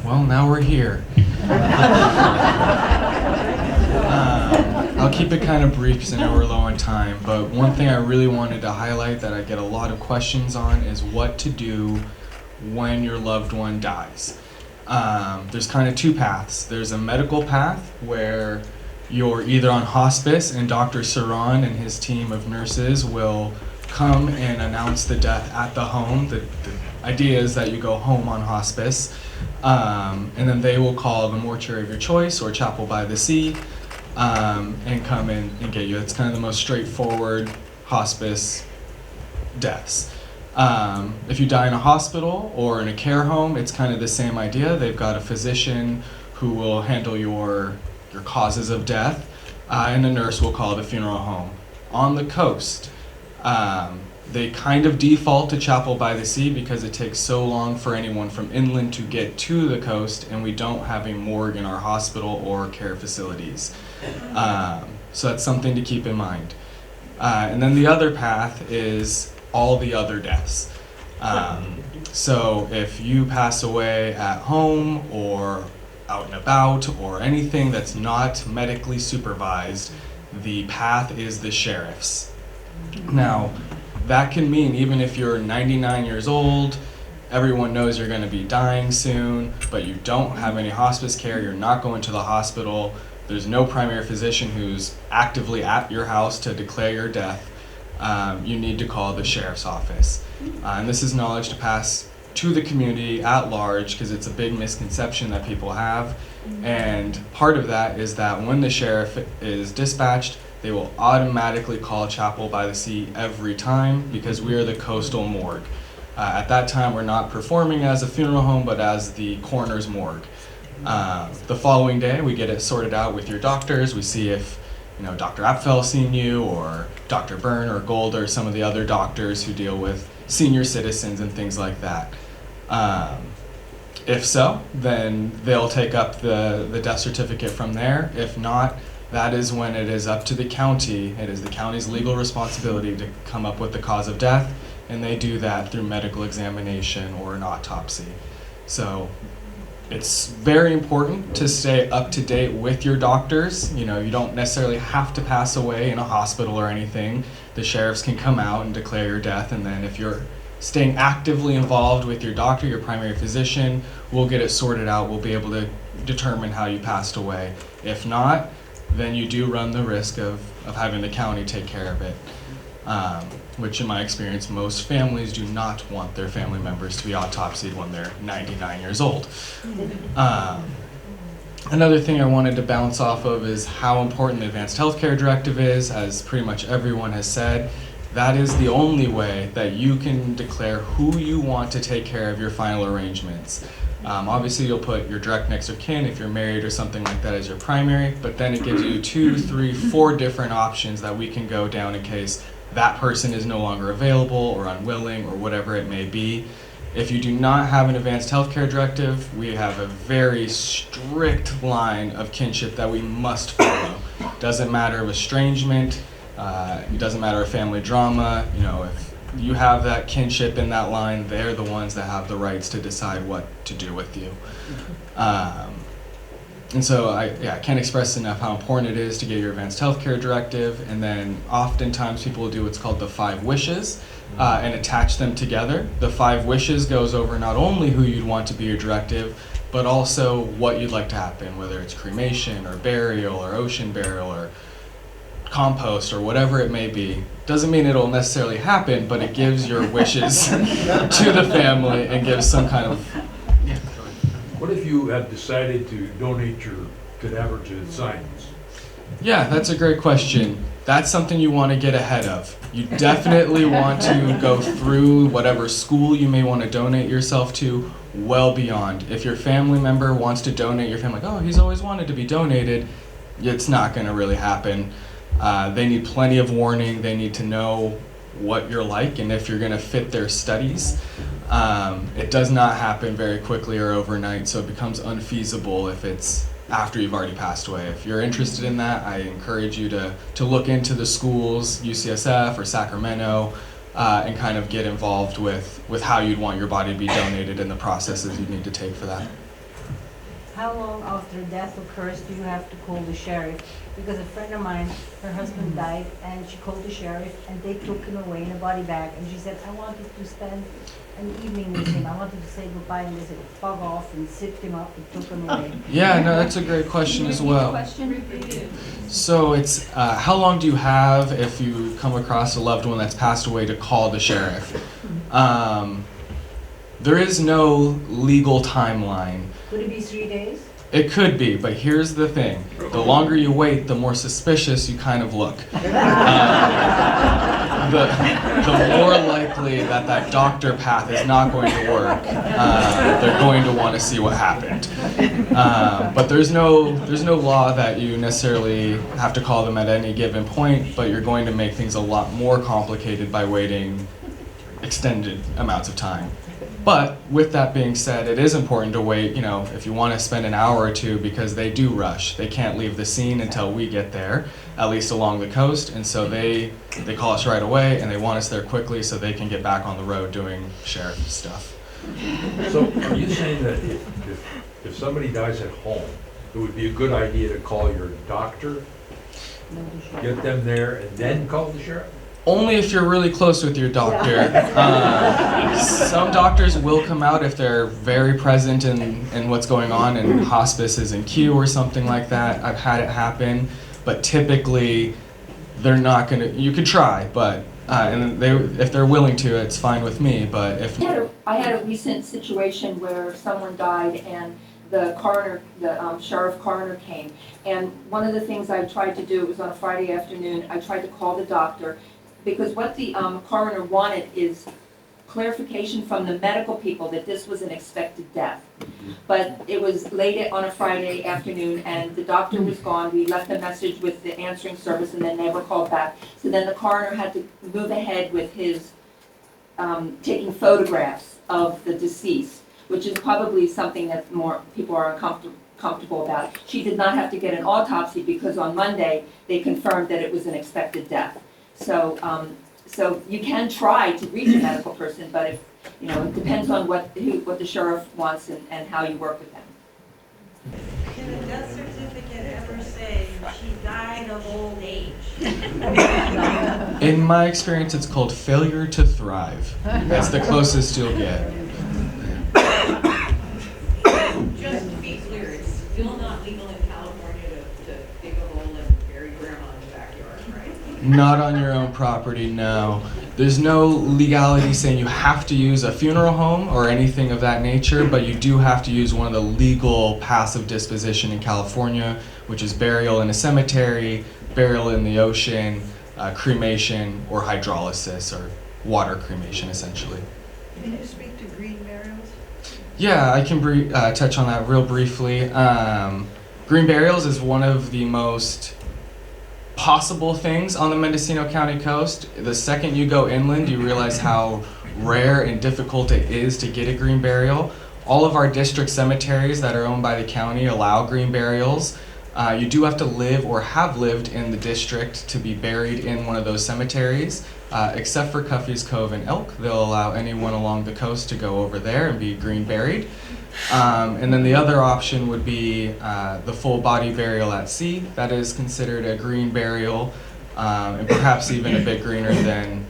Well, now we're here. I'll keep it kind of brief because I know we're low on time, but one thing I really wanted to highlight that I get a lot of questions on is what to do when your loved one dies. There's kind of two paths. There's a medical path where you're either on hospice and Dr. Saran and his team of nurses will come and announce the death at the home. The idea is that you go home on hospice, and then they will call the mortuary of your choice or chapel by the sea and come in and get you. It's kind of the most straightforward hospice deaths. If you die in a hospital or in a care home, it's kind of the same idea. They've got a physician who will handle your causes of death, and a nurse will call the funeral home. On the coast, they kind of default to chapel by the sea because it takes so long for anyone from inland to get to the coast, and we don't have a morgue in our hospital or care facilities. So that's something to keep in mind. And then the other path is all the other deaths. So if you pass away at home or out and about or anything that's not medically supervised, the path is the sheriff's. Now, that can mean even if you're 99 years old, everyone knows you're going to be dying soon, but you don't have any hospice care, you're not going to the hospital, there's no primary physician who's actively at your house to declare your death, you need to call the sheriff's office. And this is knowledge to pass to the community at large because it's a big misconception that people have. And part of that is that when the sheriff is dispatched, they will automatically call Chapel by the Sea every time because we are the coastal morgue. At that time, we're not performing as a funeral home, but as the coroner's morgue. The following day, we get it sorted out with your doctors. We see if Dr. Apfel's seen you, or Dr. Byrne or Gold, or some of the other doctors who deal with senior citizens and things like that. If so, then they'll take up the death certificate from there. If not, that is when it is up to the county. It is the county's legal responsibility to come up with the cause of death, and they do that through medical examination or an autopsy. So it's very important to stay up to date with your doctors. You don't necessarily have to pass away in a hospital or anything. The sheriffs can come out and declare your death, and then if you're staying actively involved with your doctor, your primary physician, we'll get it sorted out. We'll be able to determine how you passed away. If not, then you do run the risk of having the county take care of it, which in my experience, most families do not want their family members to be autopsied when they're 99 years old. Another thing I wanted to bounce off of is how important the Advanced Healthcare Directive is. As pretty much everyone has said, that is the only way that you can declare who you want to take care of your final arrangements. Obviously, you'll put your direct next of kin if you're married or something like that as your primary, but then it gives you 2, 3, 4 different options that we can go down in case that person is no longer available or unwilling or whatever it may be. If you do not have an Advanced Healthcare Directive, we have a very strict line of kinship that we must follow. Doesn't matter of estrangement, it doesn't matter of family drama. If you have that kinship in that line, they're the ones that have the rights to decide what to do with you. And so I can't express enough how important it is to get your Advanced Healthcare Directive, and then oftentimes people will do what's called the 5 wishes and attach them together. The 5 wishes goes over not only who you'd want to be your directive, but also what you'd like to happen, whether it's cremation or burial or ocean burial or compost or whatever it may be. Doesn't mean it'll necessarily happen, but it gives your wishes to the family and gives some kind of... What if you have decided to donate your cadaver to science? Yeah, that's a great question. That's something you want to get ahead of. You definitely want to go through whatever school you may want to donate yourself to well beyond. If your family member wants to donate your family, like, he's always wanted to be donated, it's not going to really happen. They need plenty of warning. They need to know what you're like and if you're going to fit their studies. It does not happen very quickly or overnight, so it becomes unfeasible if it's after you've already passed away. If you're interested in that, I encourage you to look into the schools, UCSF or Sacramento, and kind of get involved with how you'd want your body to be donated and the processes you'd need to take for that. how long after death occurs do you have to call the sheriff? Because a friend of mine, her husband died, and she called the sheriff, and they took him away in a body bag, and she said, I wanted to spend an evening with him. I wanted to say goodbye, and they said, bug off, and zipped him up and took him away. Yeah, no, that's a great question as well. So it's how long do you have if you come across a loved one that's passed away to call the sheriff? There is no legal timeline. Could it be 3 days? It could be, but here's the thing. The longer you wait, the more suspicious you kind of look. The more likely that that doctor path is not going to work. They're going to want to see what happened. But there's no law that you necessarily have to call them at any given point, but you're going to make things a lot more complicated by waiting extended amounts of time. But with that being said, it is important to wait, if you want to spend an hour or two, because they do rush. They can't leave the scene until we get there, at least along the coast, and so they call us right away, and they want us there quickly so they can get back on the road doing sheriff stuff. So are you saying that if somebody dies at home, it would be a good idea to call your doctor, get them there, and then call the sheriff? Only if you're really close with your doctor. Some doctors will come out if they're very present in what's going on and hospice is in queue or something like that. I've had it happen, but typically they're not gonna, you could try, but and if they're willing to, it's fine with me, but if... I had a recent situation where someone died and the coroner, the sheriff coroner came, and one of the things I tried to do, it was on a Friday afternoon, I tried to call the doctor, because what the coroner wanted is clarification from the medical people that this was an expected death. But it was late on a Friday afternoon and the doctor was gone. We left a message with the answering service and then never called back. So then the coroner had to move ahead with his taking photographs of the deceased, which is probably something that more people are comfortable about. She did not have to get an autopsy because on Monday they confirmed that it was an expected death. So, so you can try to reach a medical person, but if, it depends on what the sheriff wants and how you work with them. Can a death certificate ever say she died of old age? In my experience, it's called failure to thrive. That's the closest you'll get. Just to be clear, it's still not legal in California to dig a hole and bury grandma in the backyard, right? Not on your own property, no. There's no legality saying you have to use a funeral home or anything of that nature, but you do have to use one of the legal paths of disposition in California, which is burial in a cemetery, burial in the ocean, cremation, or hydrolysis, or water cremation, essentially. Can you speak to green burials? Yeah, I can touch on that real briefly. Green burials is one of the most possible things on the Mendocino County coast. The second you go inland, you realize how rare and difficult it is to get a green burial. All of our district cemeteries that are owned by the county allow green burials. You do have to live or have lived in the district to be buried in one of those cemeteries. Except for Cuffy's Cove and Elk, they'll allow anyone along the coast to go over there and be green buried. And then the other option would be the full body burial at sea. That is considered a green burial, and perhaps even a bit greener than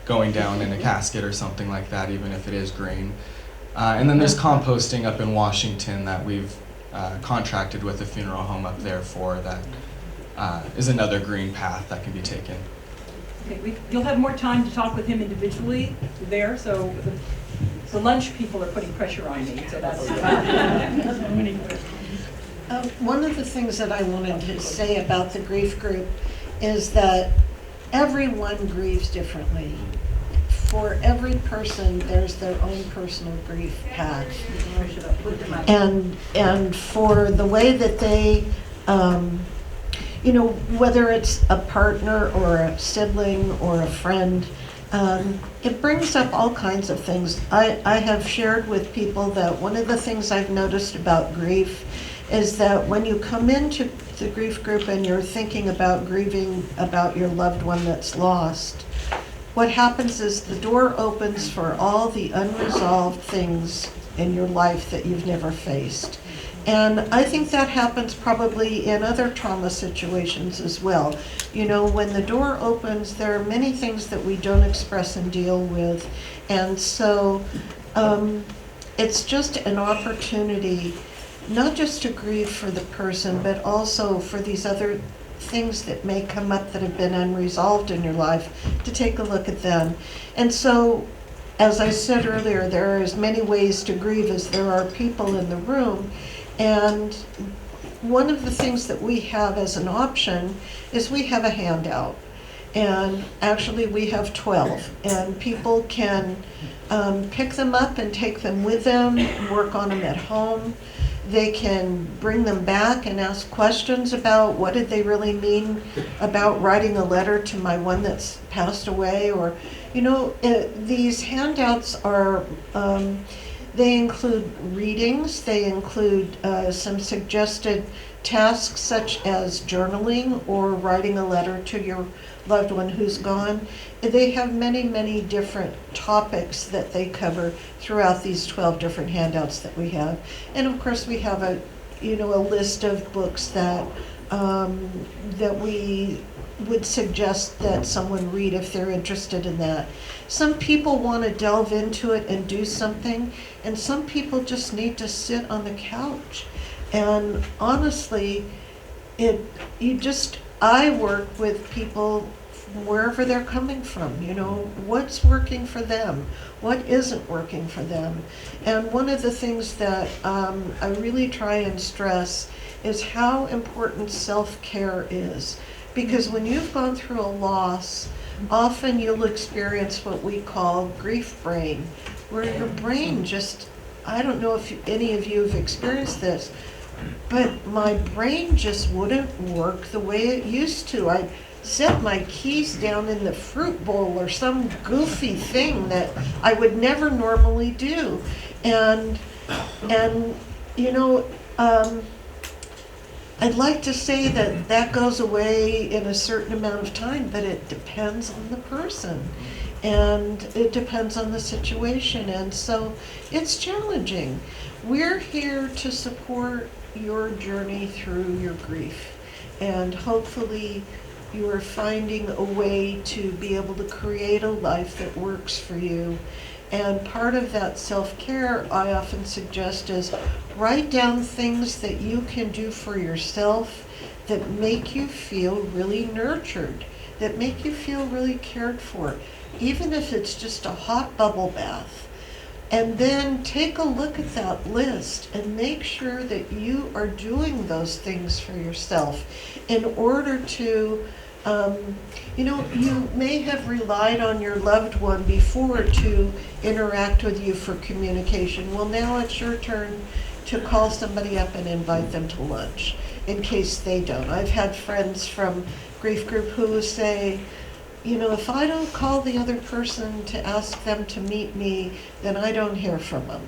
going down in a casket or something like that, even if it is green. And then there's composting up in Washington that we've contracted with a funeral home up there for. That is another green path that can be taken. Okay, you'll have more time to talk with him individually there, so the lunch people are putting pressure on me, so that's one of the things that I wanted to say about the grief group is that everyone grieves differently. For every person, there's their own personal grief path. And for the way that they, whether it's a partner or a sibling or a friend, it brings up all kinds of things. I have shared with people that one of the things I've noticed about grief is that when you come into the grief group and you're thinking about grieving about your loved one that's lost, what happens is the door opens for all the unresolved things in your life that you've never faced. And I think that happens probably in other trauma situations as well. You know, when the door opens, there are many things that we don't express and deal with. And so it's just an opportunity, not just to grieve for the person, but also for these other things that may come up that have been unresolved in your life, to take a look at them. And so, as I said earlier, there are as many ways to grieve as there are people in the room. And one of the things that we have as an option is we have a handout. And actually we have 12. And people can pick them up and take them with them, work on them at home. They can bring them back and ask questions about what did they really mean about writing a letter to my one that's passed away. Or, you know, these handouts are, they include readings, they include some suggested tasks such as journaling or writing a letter to your loved one who's gone. They have many, many different topics that they cover throughout these 12 different handouts that we have. And of course we have a list of books that that we would suggest that someone read if they're interested in that. Some people want to delve into it and do something, and some people just need to sit on the couch. And honestly, I work with people wherever they're coming from, you know, what's working for them, what isn't working for them. And one of the things that I really try and stress is how important self-care is. Because when you've gone through a loss, often you'll experience what we call grief brain, where your brain just, I don't know if any of you have experienced this, but my brain just wouldn't work the way it used to. I'd set my keys down in the fruit bowl or some goofy thing that I would never normally do. And you know, I'd like to say that that goes away in a certain amount of time, but it depends on the person. And it depends on the situation. And so it's challenging. We're here to support your journey through your grief. And hopefully you are finding a way to be able to create a life that works for you. And part of that self-care I often suggest is write down things that you can do for yourself that make you feel really nurtured, that make you feel really cared for, even if it's just a hot bubble bath. And then take a look at that list and make sure that you are doing those things for yourself in order to, you may have relied on your loved one before to interact with you for communication. Well, now it's your turn to call somebody up and invite them to lunch, in case they don't. I've had friends from grief group who say, you know, if I don't call the other person to ask them to meet me, then I don't hear from them.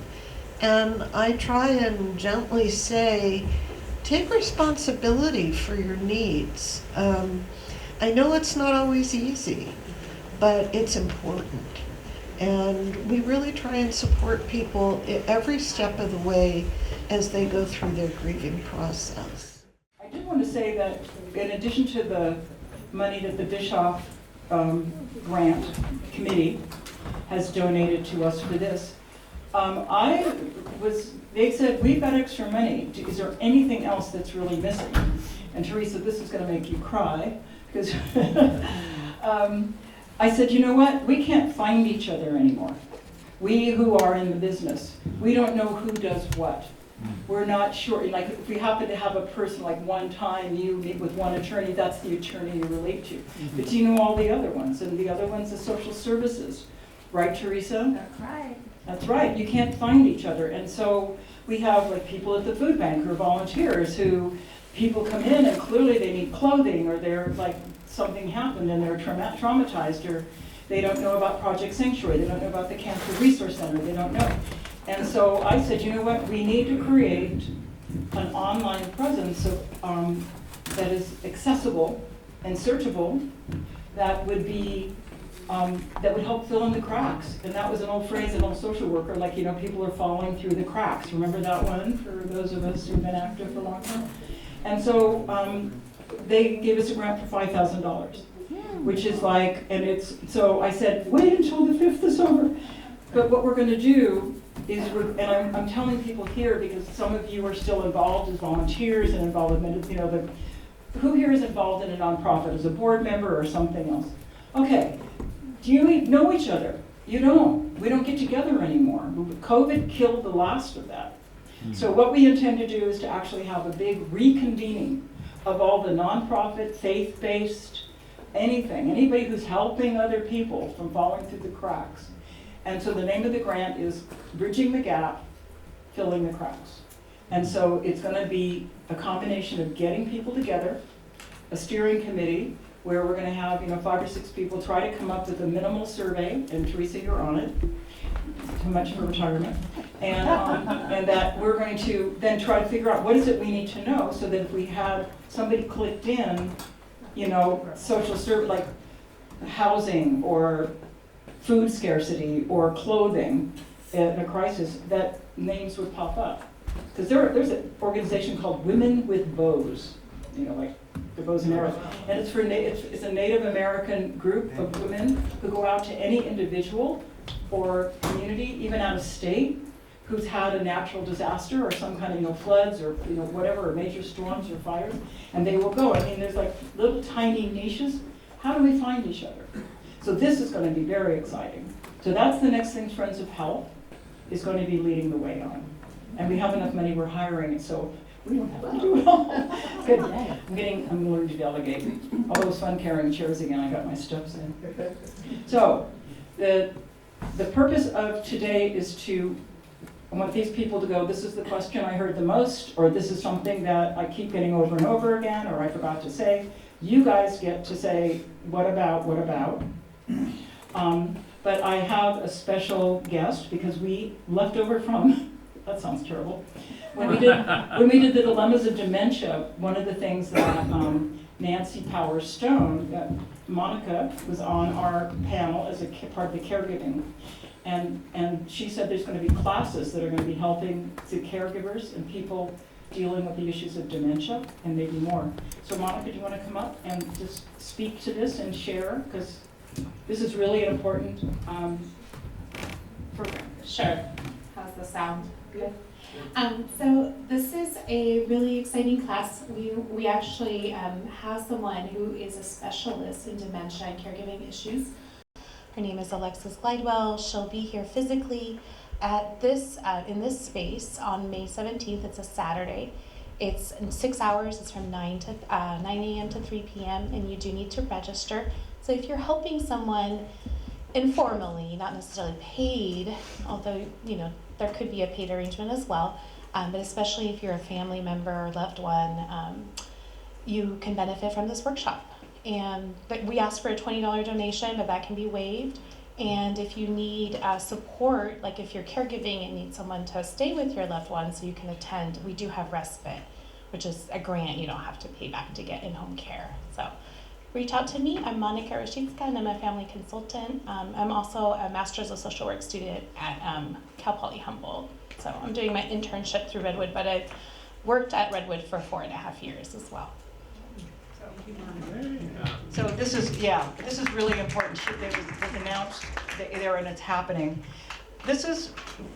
And I try and gently say, take responsibility for your needs. I know it's not always easy, but it's important. And we really try and support people every step of the way as they go through their grieving process. I do want to say that in addition to the money that the Bischoff grant committee has donated to us for this, they said, we've got extra money. Is there anything else that's really missing? And Teresa, this is going to make you cry, because I said, you know what? We can't find each other anymore. We who are in the business, we don't know who does what. We're not sure, like if we happen to have a person, like one time you meet with one attorney, that's the attorney you relate to. But you know all the other ones, and the other one's the social services. Right, Teresa? That's right. That's right, you can't find each other. And so we have like people at the food bank who are volunteers who, people come in and clearly they need clothing, or they're like, something happened and they're traumatized, or they don't know about Project Sanctuary, they don't know about the Cancer Resource Center, they don't know. And so I said, you know what, we need to create an online presence that is accessible and searchable, that would be that would help fill in the cracks. And that was an old phrase, an old social worker, like, you know, people are falling through the cracks. Remember that one for those of us who've been active for a long time? And so they gave us a grant for $5,000, which is like, and it's, so I said, wait until the 5th is over. But what we're gonna do is, and I'm telling people here because some of you are still involved as volunteers and involved in, you know, who here is involved in a nonprofit as a board member or something else? Okay, do you know each other? You don't. We don't get together anymore. COVID killed the last of that. So what we intend to do is to actually have a big reconvening of all the nonprofit, faith-based, anything, anybody who's helping other people from falling through the cracks. And so the name of the grant is Bridging the Gap, Filling the Cracks. And so it's gonna be a combination of getting people together, a steering committee, where we're gonna have, you know, 5 or 6 people try to come up with a minimal survey, and Teresa, you're on it, too much for retirement, and that we're going to then try to figure out what is it we need to know, so that if we have somebody clicked in, you know, social service, like housing or food scarcity or clothing in a crisis, that names would pop up. Because there's an organization called Women with Bows, you know, like the bows and arrows, and it's for it's a Native American group of women who go out to any individual or community, even out of state, who's had a natural disaster or some kind of, you know, floods or, you know, whatever, or major storms or fires, and they will go. I mean, there's like little tiny niches. How do we find each other? So this is going to be very exciting. So that's the next thing Friends of Health is going to be leading the way on. And we have enough money, we're hiring it, so we don't have to do it all. Good. I'm learning to delegate. Although it was fun carrying chairs again, I got my steps in. So the purpose of today is to, I want these people to go, this is the question I heard the most, or this is something that I keep getting over and over again, or I forgot to say. You guys get to say, what about? But I have a special guest because we left over from, that sounds terrible. When we did the dilemmas of dementia, one of the things that Nancy Powers Stone, Monica, was on our panel as a part of the caregiving. And she said there's going to be classes that are going to be helping the caregivers and people dealing with the issues of dementia and maybe more. So Monica, do you want to come up and just speak to this and share? Because this is really an important program. Sure. How's the sound? Good. So this is a really exciting class. We actually have someone who is a specialist in dementia and caregiving issues. Her name is Alexis Glidewell. She'll be here physically at this in this space on May 17th. It's a Saturday. It's in 6 hours. It's from 9 a.m. to 3 p.m. and you do need to register. So if you're helping someone informally, not necessarily paid, although you know there could be a paid arrangement as well, but especially if you're a family member or loved one, you can benefit from this workshop. But we ask for a $20 donation, but that can be waived. And if you need support, like if you're caregiving and need someone to stay with your loved one so you can attend, we do have respite, which is a grant you don't have to pay back to get in-home care. So reach out to me. I'm Monica Rashidska, and I'm a family consultant. I'm also a Master's of Social Work student at Cal Poly Humboldt. So I'm doing my internship through Redwood, but I've worked at Redwood for 4.5 years as well. So this is really important. It was announced there and it's happening. This is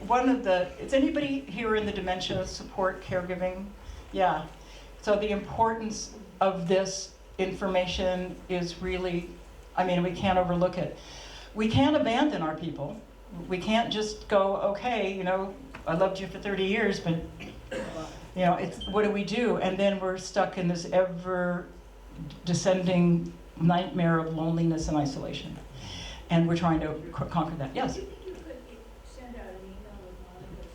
one of the, is anybody here in the dementia support caregiving? Yeah. So the importance of this information is really, I mean, we can't overlook it. We can't abandon our people. We can't just go, okay, you know, I loved you for 30 years, but you know, it's, what do we do? And then we're stuck in this ever descending nightmare of loneliness and isolation. And we're trying to conquer that. Yes? You could send out an email with Monica's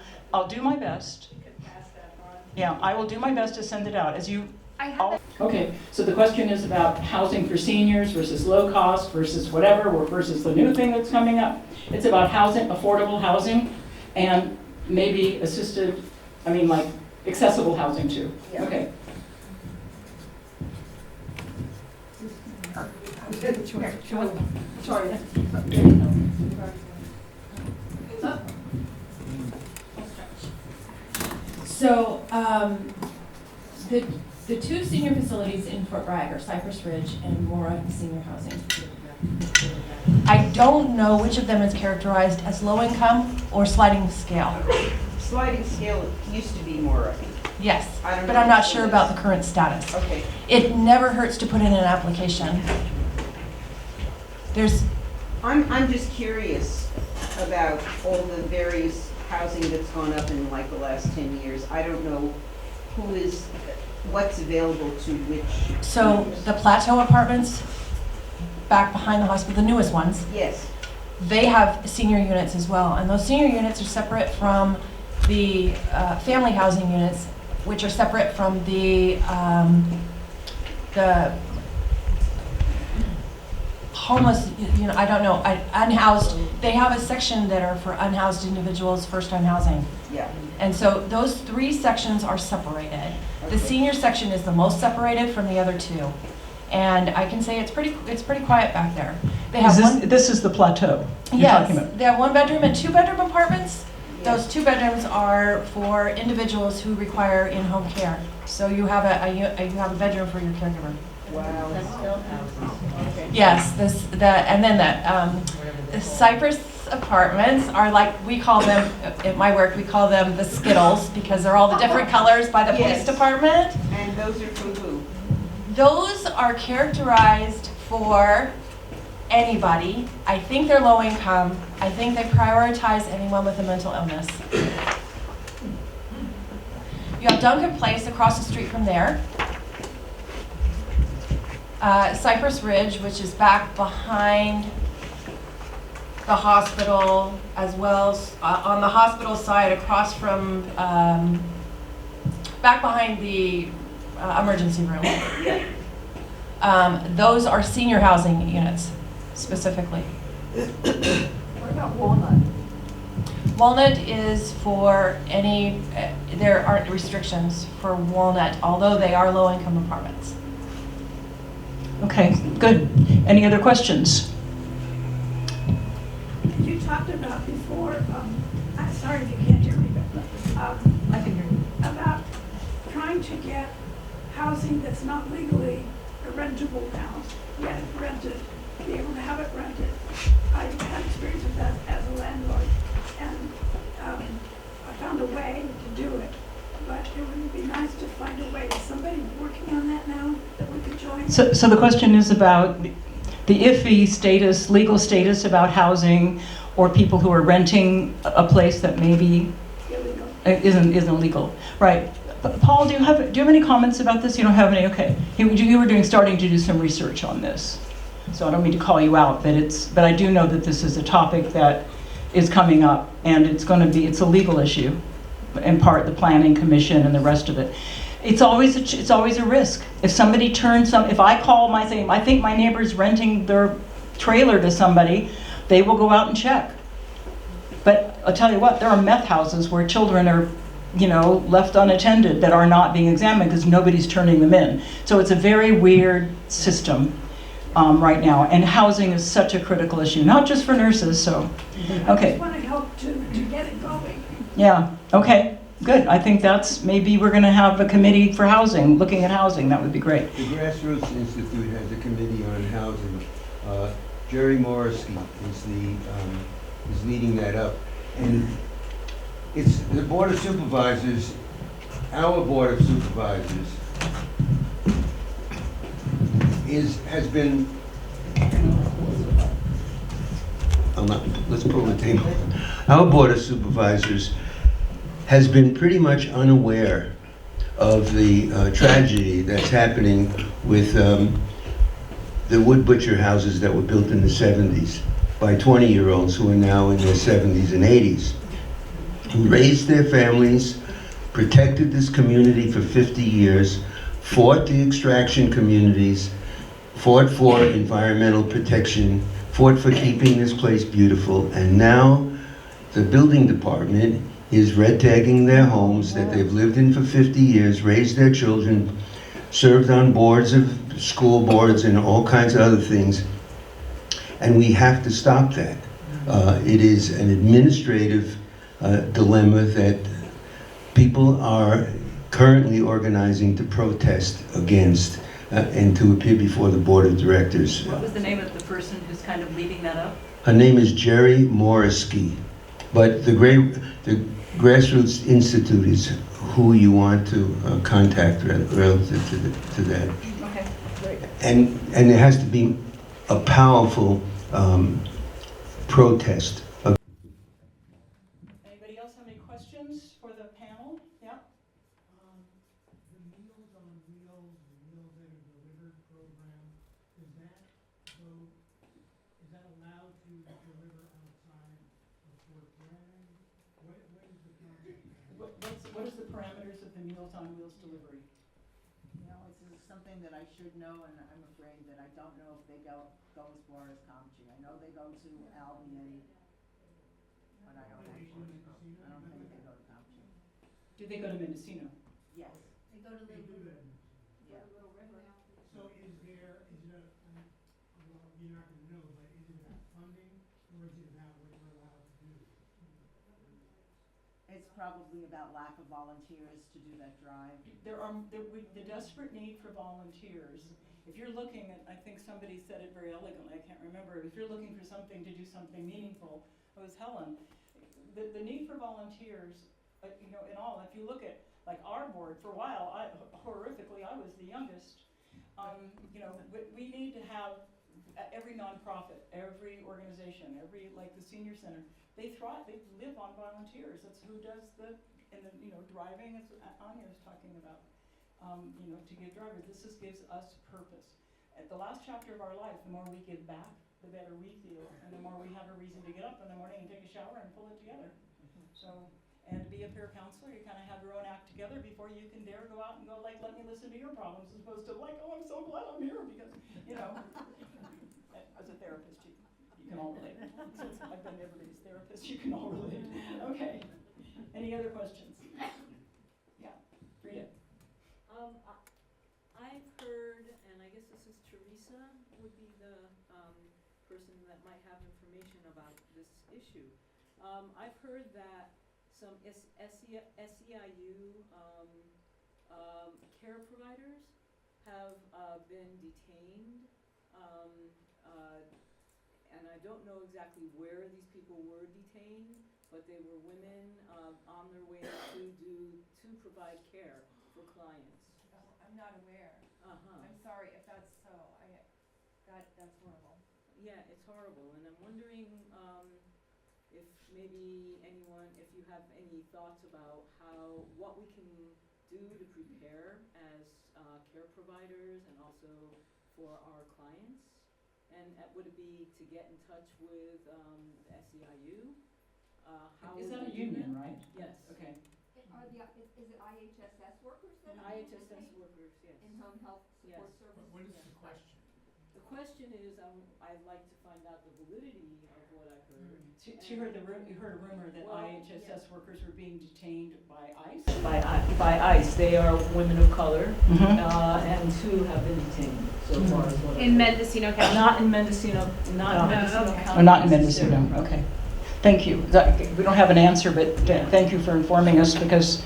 contact. I'll do my best. You could pass that on. Yeah, I will do my best to send it out. As you I Okay, so the question is about housing for seniors versus low cost versus whatever, or versus the new thing that's coming up. It's about housing, affordable housing, and maybe assisted, I mean like accessible housing too. Yeah. Okay. Sorry. So, the two senior facilities in Fort Bragg are Cypress Ridge and Mora Senior Housing. I don't know which of them is characterized as low income or sliding scale. Sliding scale used to be more. Yes, I don't but know I'm not if it sure is. about the current status. Okay. It never hurts to put in an application. There's, I'm just curious about all the various housing that's gone up in like the last 10 years. I don't know what's available to which. so the Plateau Apartments, back behind the hospital, the newest ones, Yes, they have senior units as well. And those senior units are separate from the family housing units, which are separate from the homeless, I don't know, unhoused. They have a section that are for unhoused individuals, first-time housing. yeah. And so those three sections are separated. The Okay. senior section is the most separated from the other two. And I can say it's pretty quiet back there. They have one, This is the plateau you're yes, talking about? they have 1-bedroom and 2-bedroom apartments. Yeah. Those 2 bedrooms are for individuals who require in-home care. So you have you have a bedroom for your caregiver. Wow. Okay. Yes, and then the Cypress Apartments are like, we call them, at my work, we call them the Skittles, because they're all the different colors by the police Yes. department. And those are for who? Those are characterized for anybody. I think they're low income. I think they prioritize anyone with a mental illness. You have Duncan Place across the street from there. Cypress Ridge, which is back behind the hospital, as well as on the hospital side across from, back behind the emergency room. Those are senior housing units specifically. What about Walnut? Walnut is for any, there aren't restrictions for Walnut, although they are low-income apartments. Okay, good. Any other questions? You talked about before, I'm sorry if you can't hear me, but, I can hear you. about trying to get housing that's not legally rentable now, get it rented, be able to have it rented. I've had experience with that as a landlord, and I found a way to do it. But it would be nice to find a way. Is somebody working on that now that we could join? So the question is about the iffy status, legal status about housing, or people who are renting a place that maybe Illegal. isn't legal. Right. Paul, do you have any comments about this? You don't have any? Okay. You were starting to do some research on this. So I don't mean to call you out, but I do know that this is a topic that is coming up, and it's a legal issue, in part the planning commission and the rest of it. It's always a risk. If somebody if I call I think my neighbor's renting their trailer to somebody, they will go out and check. But I'll tell you what, there are meth houses where children are, left unattended that are not being examined because nobody's turning them in. So it's a very weird system right now, and housing is such a critical issue, not just for nurses. So, I okay. just want to help to get it going. Yeah, okay, good. I think maybe we're going to have a committee for housing, looking at housing. That would be great. The Grassroots Institute has a committee on housing. Jerry Morrissey is leading that up. And it's the Board of Supervisors, our Board of Supervisors, has been, let's pull the table. Our Board of Supervisors has been pretty much unaware of the tragedy that's happening with the wood butcher houses that were built in the 70s by 20-year-olds who are now in their 70s and 80s, who raised their families, protected this community for 50 years, fought the extraction communities, fought for environmental protection, fought for keeping this place beautiful, and now the building department is red tagging their homes that they've lived in for 50 years, raised their children, served on boards of school boards and all kinds of other things. And we have to stop that. It is an administrative dilemma that people are currently organizing to protest against and to appear before the board of directors. What was the name of the person who's kind of leading that up? Her name is Jerry Morisky, but the Grassroots Institute is who you want to contact relative to that. Okay, great. And there has to be a powerful protest. Anybody else have any questions for the panel? Yeah? The Meals on Wheels, the Meals that are Delivered program, is that allowed to deliver outside of Fort Bragg? What is the concept? What is the parameters of the Meals on Wheels delivery? You know, it's something that I should know, and I'm afraid that I don't know if they go as far as Comchi. I know they go to Albion, but I don't think they go to Comchi. Do they go to Mendocino? Yes. They go to Little River. Yeah. So is it well, you're not gonna know, but is it about funding, or is it about what we're allowed to do? It's probably about lack of volunteers to do that drive. The desperate need for volunteers. If you're looking at, I think somebody said it very elegantly, I can't remember, if you're looking for something to do something meaningful, it was Helen. The need for volunteers, you know, in all, if you look at, like our board, for a while, horrifically, I was the youngest. You know, we need to have every nonprofit, every organization, like the senior center, they live on volunteers. That's who does you know, driving, as Anya was talking about, you know, to give drivers. This gives us purpose. At the last chapter of our life, the more we give back, the better we feel, and the more we have a reason to get up in the morning and take a shower and pull it together. So, and to be a peer counselor, you kind of have your own act together before you can dare go out and go, like, let me listen to your problems, as opposed to, like, oh, I'm so glad I'm here, because, you know, as a therapist, you can all relate. Since I've been everybody's therapist, you can all relate. Okay. Any other questions? Yeah, Rita. I've heard, and I guess this is Teresa, would be the person that might have information about this issue. I've heard that some SEIU care providers have been detained, and I don't know exactly where these people were detained, but they were women on their way to provide care for clients. I'm not aware. I'm sorry if that's so. That's horrible. Yeah, it's horrible, and I'm wondering if maybe if you have any thoughts about what we can do to prepare as care providers and also for our clients, and would it be to get in touch with the SEIU? Is that a union, right? Yes. Okay. Is it IHSS workers that are IHSS workers, yes. in-home health support Yes. services? What is the question? The question is, I'd like to find out the validity of what I heard. She heard you heard a rumor that Well, IHSS yeah. workers were being detained by ICE? By ICE. They are women of color, Mhm. and two have been detained so far as what In Mendocino County? Not in Mendocino, not in Mendocino okay. County. Oh, not in Mendocino, okay. Thank you. We don't have an answer, but thank you for informing us, because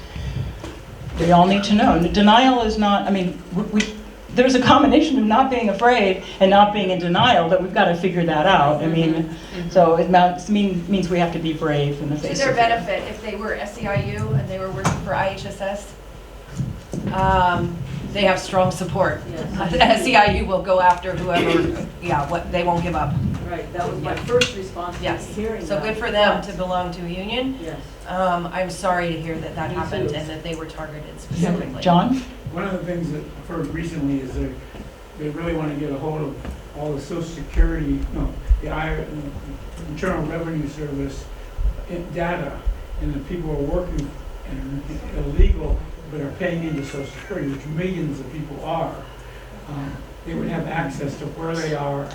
we all need to know. Denial is not, I mean, there's a combination of not being afraid and not being in denial that we've got to figure that out. I mean, so it means we have to be brave in the face To of their it. benefit, if they were SEIU and they were working for IHSS, they have strong support. Yes. SEIU will go after whoever, they won't give up. Right, that was my first response to Yes, hearing so that. good for them to belong to a union. Yes. I'm sorry to hear that Me happened too. and that they were targeted specifically. John? One of the things that I've heard recently is they really want to get a hold of all the Social Security, the Internal Revenue Service data, and the people who are working and illegal but are paying into Social Security, which millions of people are. They would have access to where they are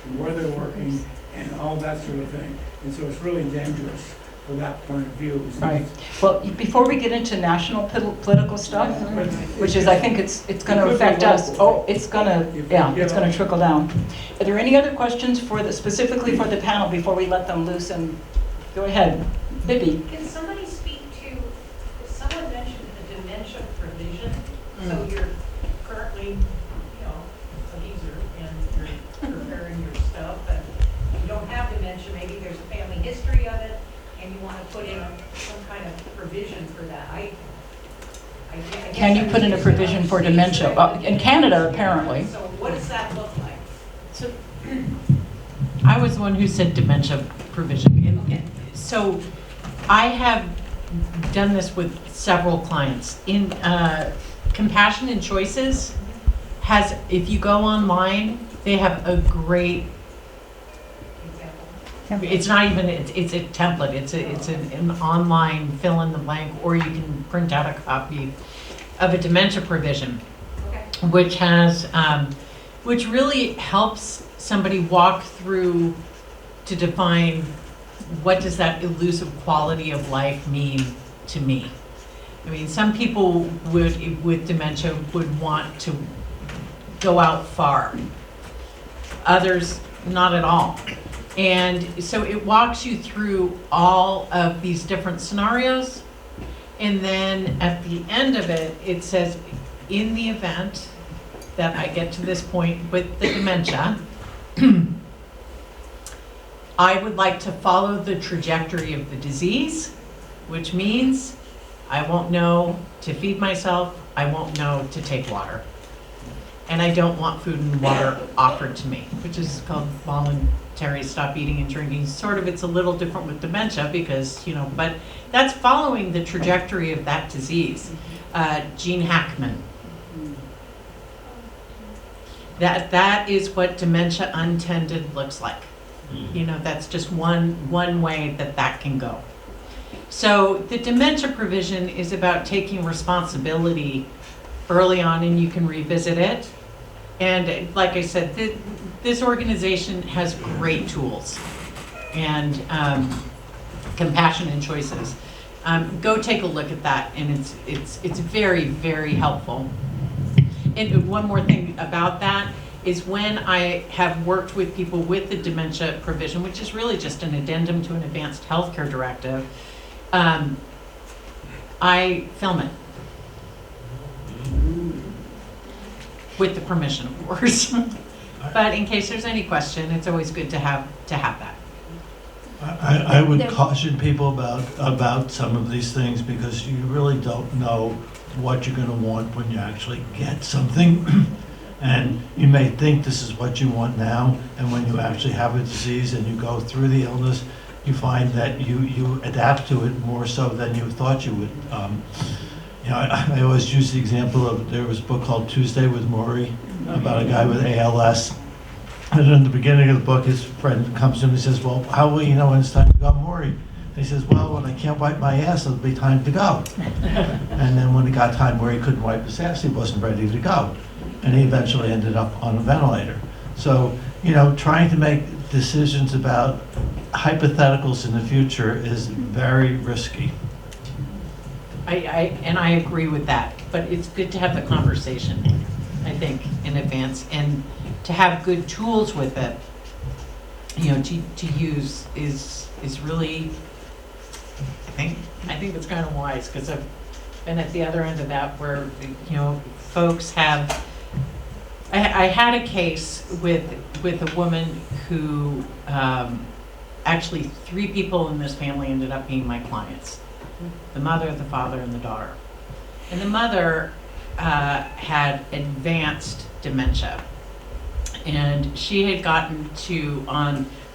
and where they're working and all that sort of thing. And so it's really dangerous for that point of view. Right. Well, before we get into national political stuff, which is, I think it's going to affect us. Oh, it's going to trickle down. Are there any other questions specifically for the panel before we let them loose? And go ahead, Bibby. Can somebody speak to, someone mentioned the dementia provision, so you're currently, a geezer and you're preparing your stuff, and you don't have dementia, maybe there's a family history of it, and you want to put in some kind of provision for that. I guess Can you put in a provision for dementia? In Canada, apparently. So what does that look like? So, I was the one who said dementia provision. Okay. So, I have done this with several clients. In Compassion and Choices has, if you go online, they have a great. It's not even, it's a template, it's an online fill in the blank, or you can print out a copy of a dementia provision, which has, which really helps somebody walk through to define what does that elusive quality of life mean to me. I mean, some people with dementia would want to go out far, others not at all. And so it walks you through all of these different scenarios. And then at the end of it, it says, in the event that I get to this point with the dementia, I would like to follow the trajectory of the disease, which means I won't know to feed myself, I won't know to take water. And I don't want food and water offered to me, which is called voluntary stop eating and drinking. Sort of, it's a little different with dementia because, but that's following the trajectory of that disease. Gene Hackman. That is what dementia untended looks like. That's just one way that can go. So the dementia provision is about taking responsibility early on, and you can revisit it. And like I said, this organization has great tools and Compassion and Choices. Go take a look at that, and it's very, very helpful. And one more thing about that is when I have worked with people with the dementia provision, which is really just an addendum to an advanced healthcare directive, I film it. With the permission, of course. But in case there's any question, it's always good to have that. I would caution people about some of these things because you really don't know what you're going to want when you actually get something. And you may think this is what you want now, and when you actually have a disease and you go through the illness, you find that you adapt to it more so than you thought you would. I always use the example of, there was a book called Tuesday with Maury about a guy with ALS. And in the beginning of the book, his friend comes to him and says, well, how will you know when it's time to go, Maury? And he says, well, when I can't wipe my ass, it'll be time to go. And then when it got time where he couldn't wipe his ass, he wasn't ready to go. And he eventually ended up on a ventilator. So, trying to make decisions about hypotheticals in the future is very risky. I agree with that, but it's good to have the conversation, I think, in advance, and to have good tools with it, to use is really, I think it's kind of wise, because I've been at the other end of that where, folks have, I had a case with a woman who, actually 3 people in this family ended up being my clients. The mother, the father, and the daughter. And the mother had advanced dementia. And she had gotten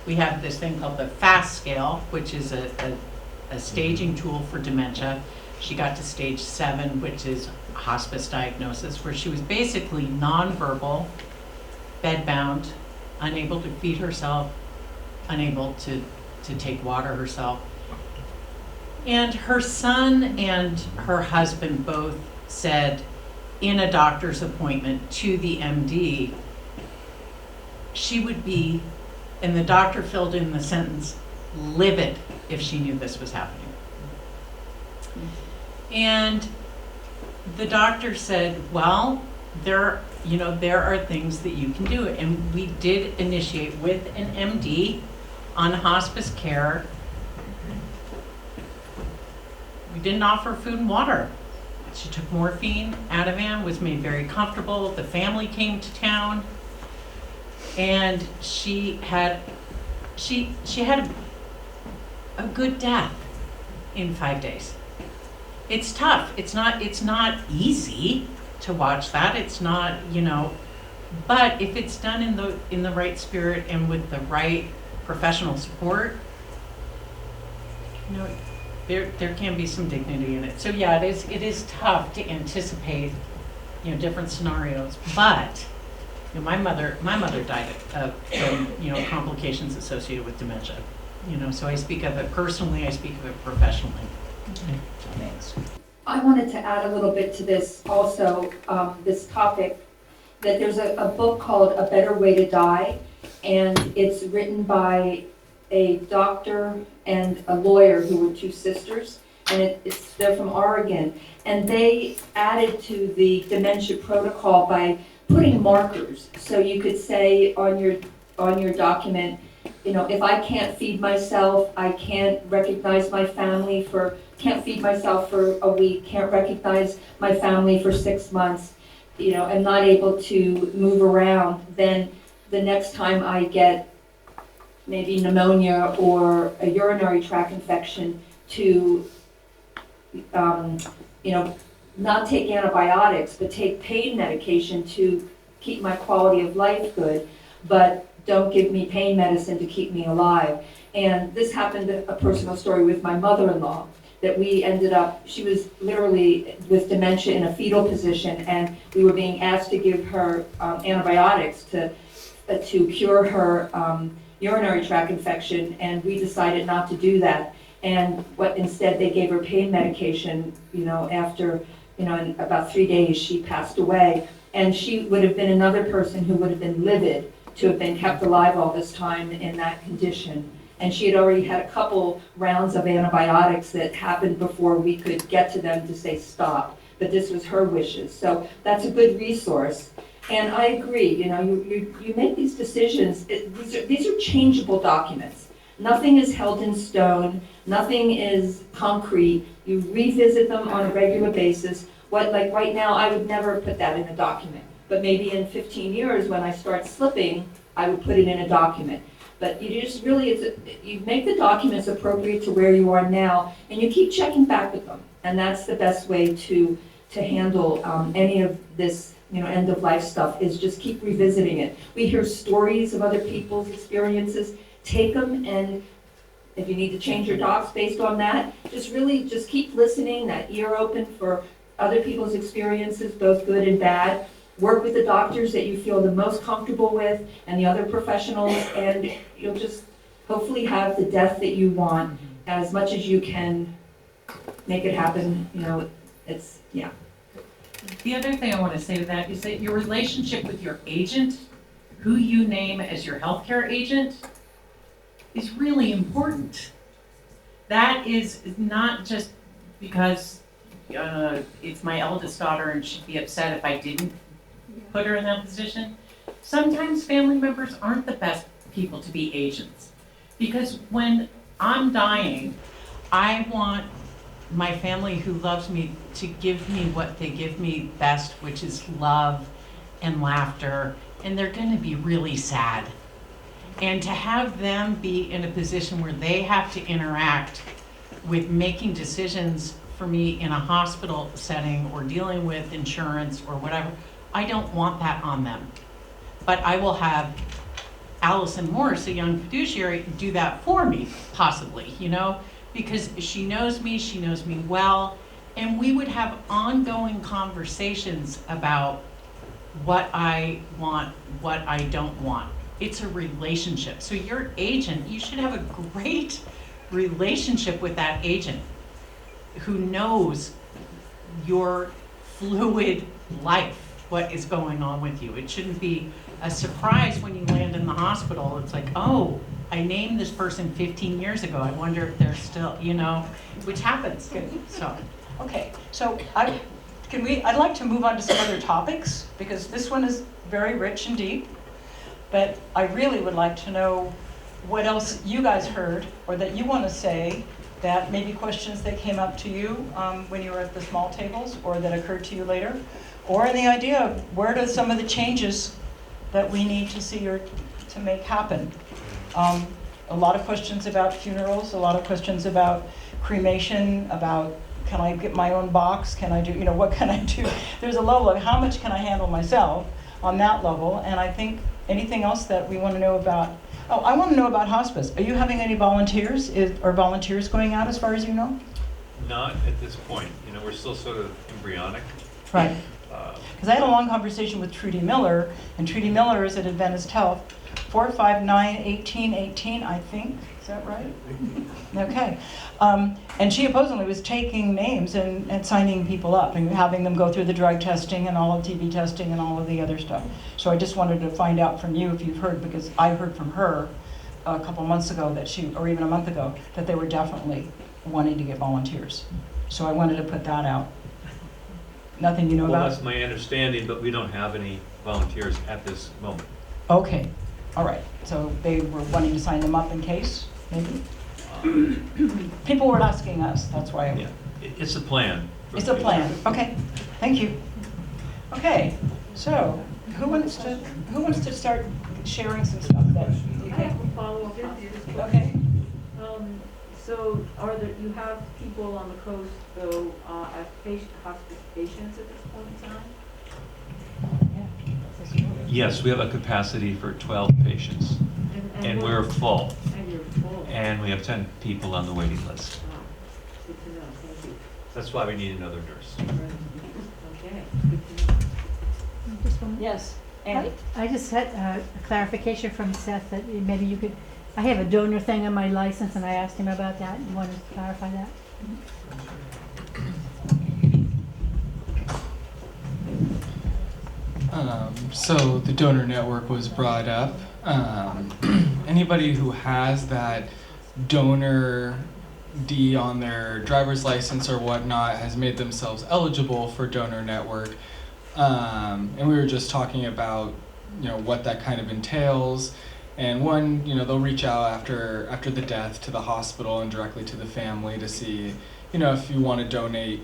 we have this thing called the FAST scale, which is a staging tool for dementia. She got to stage 7, which is hospice diagnosis, where she was basically nonverbal, bedbound, unable to feed herself, unable to take water herself. And her son and her husband both said in a doctor's appointment to the MD, she would be, and the doctor filled in the sentence, livid if she knew this was happening. And the doctor said, well, there are things that you can do. And we did initiate with an MD on hospice care. We didn't offer food and water. She took morphine, Ativan, was made very comfortable. The family came to town, and she had a good death in 5 days. It's tough. It's not easy to watch that. It's not, but if it's done in the right spirit and with the right professional support, there can be some dignity in it. So yeah, it is tough to anticipate, different scenarios. But my mother died of from complications associated with dementia. So I speak of it personally. I speak of it professionally. Okay. Thanks. I wanted to add a little bit to this also, this topic, that there's a book called A Better Way to Die, and it's written by a doctor and a lawyer who were two sisters, and they're from Oregon, and they added to the dementia protocol by putting markers. So you could say on your document, if I can't feed myself, I can't recognize my family can't feed myself for a week, can't recognize my family for 6 months, I'm not able to move around, then the next time I get maybe pneumonia or a urinary tract infection to, not take antibiotics, but take pain medication to keep my quality of life good, but don't give me pain medicine to keep me alive. And this happened, a personal story with my mother-in-law, that we ended up, she was literally with dementia in a fetal position, and we were being asked to give her antibiotics to cure her urinary tract infection, and we decided not to do that. And instead they gave her pain medication, after, in about 3 days she passed away. And she would have been another person who would have been livid to have been kept alive all this time in that condition. And she had already had a couple rounds of antibiotics that happened before we could get to them to say stop. But this was her wishes. So that's a good resource. And I agree, you make these decisions, these are changeable documents. Nothing is held in stone, nothing is concrete. You revisit them on a regular basis. Like right now, I would never put that in a document. But maybe in 15 years, when I start slipping, I would put it in a document. But you just really, you make the documents appropriate to where you are now, and you keep checking back with them. And that's the best way to handle any of this end of life stuff, is just keep revisiting it. We hear stories of other people's experiences. Take them, and if you need to change your docs based on that, just keep listening, that ear open for other people's experiences, both good and bad. Work with the doctors that you feel the most comfortable with and the other professionals, and you'll just hopefully have the death that you want as much as you can make it happen. Yeah. The other thing I want to say to that is that your relationship with your agent, who you name as your healthcare agent, is really important. That is not just because it's my eldest daughter and she'd be upset if I didn't put her in that position. Sometimes family members aren't the best people to be agents, because when I'm dying, I want my family who loves me to give me what they give me best, which is love and laughter, and they're going to be really sad. And to have them be in a position where they have to interact with making decisions for me in a hospital setting or dealing with insurance or whatever, I don't want that on them. But I will have Allison Morris, a young fiduciary, do that for me, possibly, because she knows me well, and we would have ongoing conversations about what I want, what I don't want. It's a relationship. So your agent, you should have a great relationship with that agent who knows your fluid life, what is going on with you. It shouldn't be a surprise when you land in the hospital. It's like, oh, I named this person 15 years ago. I wonder if they're still, you know, which happens. So, Okay, so I'd like to move on to some other topics, because this one is very rich and deep, but I really would like to know what else you guys heard, or that you want to say, that maybe questions that came up to you when you were at the small tables, or that occurred to you later, or the idea of where do some of the changes that we need to see or to make happen. A lot of questions about funerals, a lot of questions about cremation, about can I get my own box, can I do, you know, what can I do? There's a level of how much can I handle myself on that level, and I think anything else that we want to know about. Oh, I want to know about hospice. Are you having any volunteers? Are volunteers going out as far as you know? Not at this point. You know, we're still sort of embryonic. Right. Because I had a long conversation with Trudy Miller, and Trudy Miller is at Adventist Health, 459-1818, I think. Is that right? Okay. And she opposingly was taking names and signing people up and having them go through the drug testing and all of TB testing and all of the other stuff. So I just wanted to find out from you if you've heard, because I heard from her a couple months ago that or even a month ago, that they were definitely wanting to get volunteers. So I wanted to put that out. Nothing you know about? Well, that's my understanding, but we don't have any volunteers at this moment. Okay, all right. So they were wanting to sign them up in case, maybe? People were asking us, that's why. Yeah, it's a plan. It's a plan, okay, thank you. Okay, so who wants to start sharing some stuff that you I have can? a follow-up on this question. Okay. So you have people on the coast, though, as hospice patients at this point in time? Yes, we have a capacity for 12 patients, and we're full. And you're full. And we have 10 people on the waiting list. Wow. Good to know, thank you. That's why we need another nurse. Okay, good to know. Just one. Yes. I just had a clarification from Seth that maybe you could, I have a donor thing on my license and I asked him about that and wanted to clarify that. So the donor network was brought up. Anybody who has that donor D on their driver's license or whatnot has made themselves eligible for donor network. And we were just talking about, you know, what that kind of entails. And one, you know, they'll reach out after the death to the hospital and directly to the family to see, you know, if you want to donate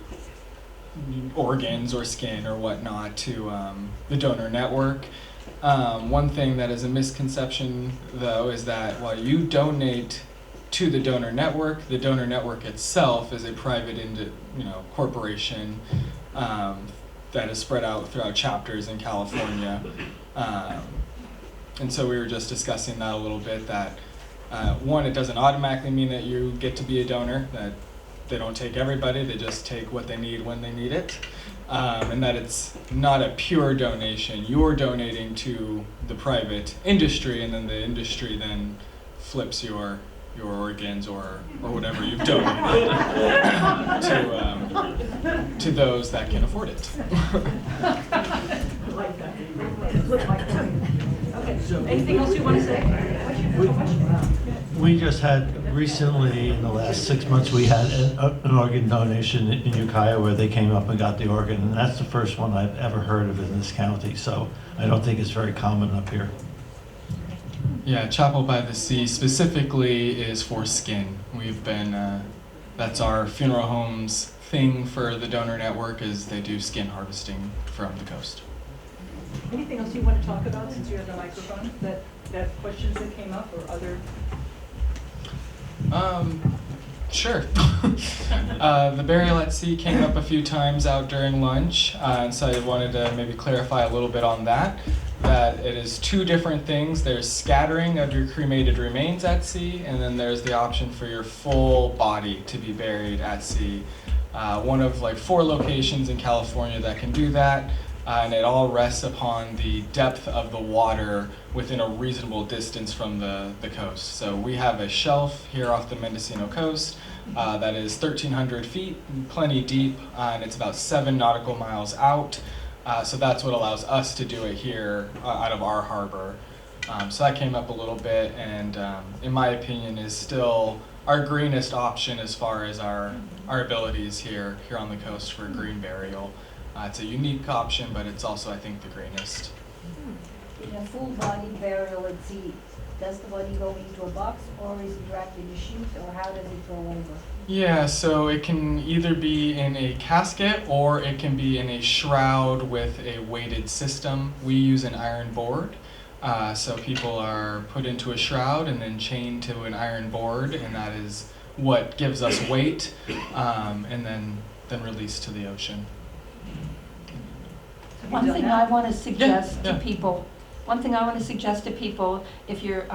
organs or skin or whatnot to the donor network. One thing that is a misconception, though, is that while you donate to the donor network itself is a private, corporation that is spread out throughout chapters in California. And so we were just discussing that a little bit, that one, it doesn't automatically mean that you get to be a donor, that they don't take everybody, they just take what they need when they need it. And that it's not a pure donation. You're donating to the private industry, and then the industry then flips your organs or whatever you've donated to those that can afford it. Okay, anything else you want to say? We just had recently, in the last 6 months, we had an organ donation in Ukiah where they came up and got the organ, and that's the first one I've ever heard of in this county, so I don't think it's very common up here. Yeah, Chapel by the Sea specifically is for skin. We've been, that's our funeral home's thing for the donor network, is they do skin harvesting from the coast. Anything else you want to talk about since you have the microphone, that questions that came up or other? Sure. The burial at sea came up a few times out during lunch, and so I wanted to maybe clarify a little bit on that. That it is two different things. There's scattering of your cremated remains at sea, and then there's the option for your full body to be buried at sea. One of 4 locations in California that can do that, and it all rests upon the depth of the water within a reasonable distance from the coast. So we have a shelf here off the Mendocino coast that is 1,300 feet, plenty deep, and it's about 7 nautical miles out. So that's what allows us to do it here out of our harbor. So that came up a little bit, and in my opinion is still our greenest option as far as our abilities here on the coast for green burial. It's a unique option, but it's also, I think, the greenest. In a full body burial at sea, does the body go into a box, or is it wrapped in a sheet, or how does it go over? Yeah, so it can either be in a casket or it can be in a shroud with a weighted system. We use an iron board. So people are put into a shroud and then chained to an iron board, and that is what gives us weight, and then released to the ocean. One thing I want to suggest Yeah. to people, if you're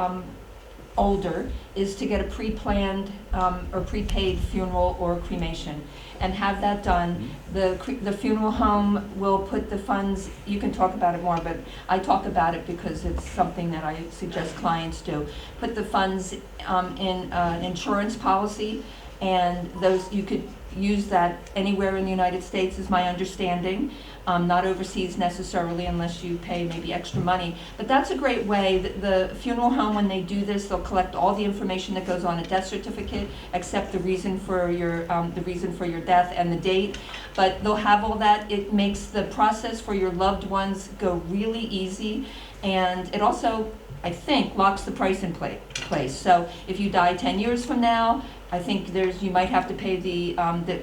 older, is to get a pre-planned or prepaid funeral or cremation, and have that done. The funeral home will put the funds, you can talk about it more, but I talk about it because it's something that I suggest clients do. Put the funds in an insurance policy, and those, you could use that anywhere in the United States, is my understanding. Not overseas necessarily, unless you pay maybe extra money. But that's a great way. The funeral home, when they do this, they'll collect all the information that goes on a death certificate, except the reason for your death and the date. But they'll have all that. It makes the process for your loved ones go really easy, and it also, I think, locks the price in place. So if you die 10 years from now, I think you might have to pay the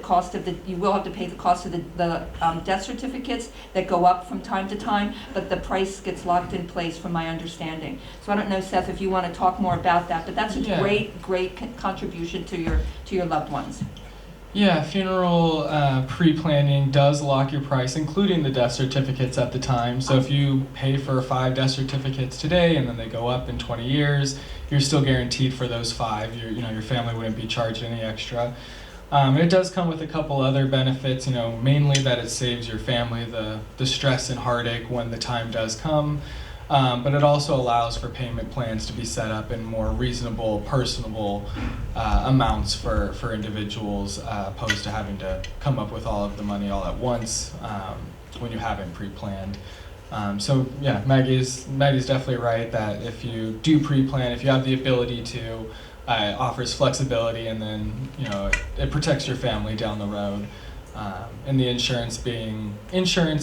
cost of you will have to pay the cost of the death certificates that go up from time to time, but the price gets locked in place from my understanding. So I don't know, Seth, if you want to talk more about that, but that's a great contribution to your loved ones. Yeah, funeral pre-planning does lock your price, including the death certificates at the time. So if you pay for 5 death certificates today and then they go up in 20 years, you're still guaranteed for those 5. Your family wouldn't be charged any extra. And it does come with a couple other benefits, mainly that it saves your family the stress and heartache when the time does come. But it also allows for payment plans to be set up in more reasonable, personable amounts for individuals, opposed to having to come up with all of the money all at once when you haven't pre-planned. So yeah, Maggie's definitely right that if you do pre-plan, if you have the ability to, it offers flexibility, and then it protects your family down the road. And the insurance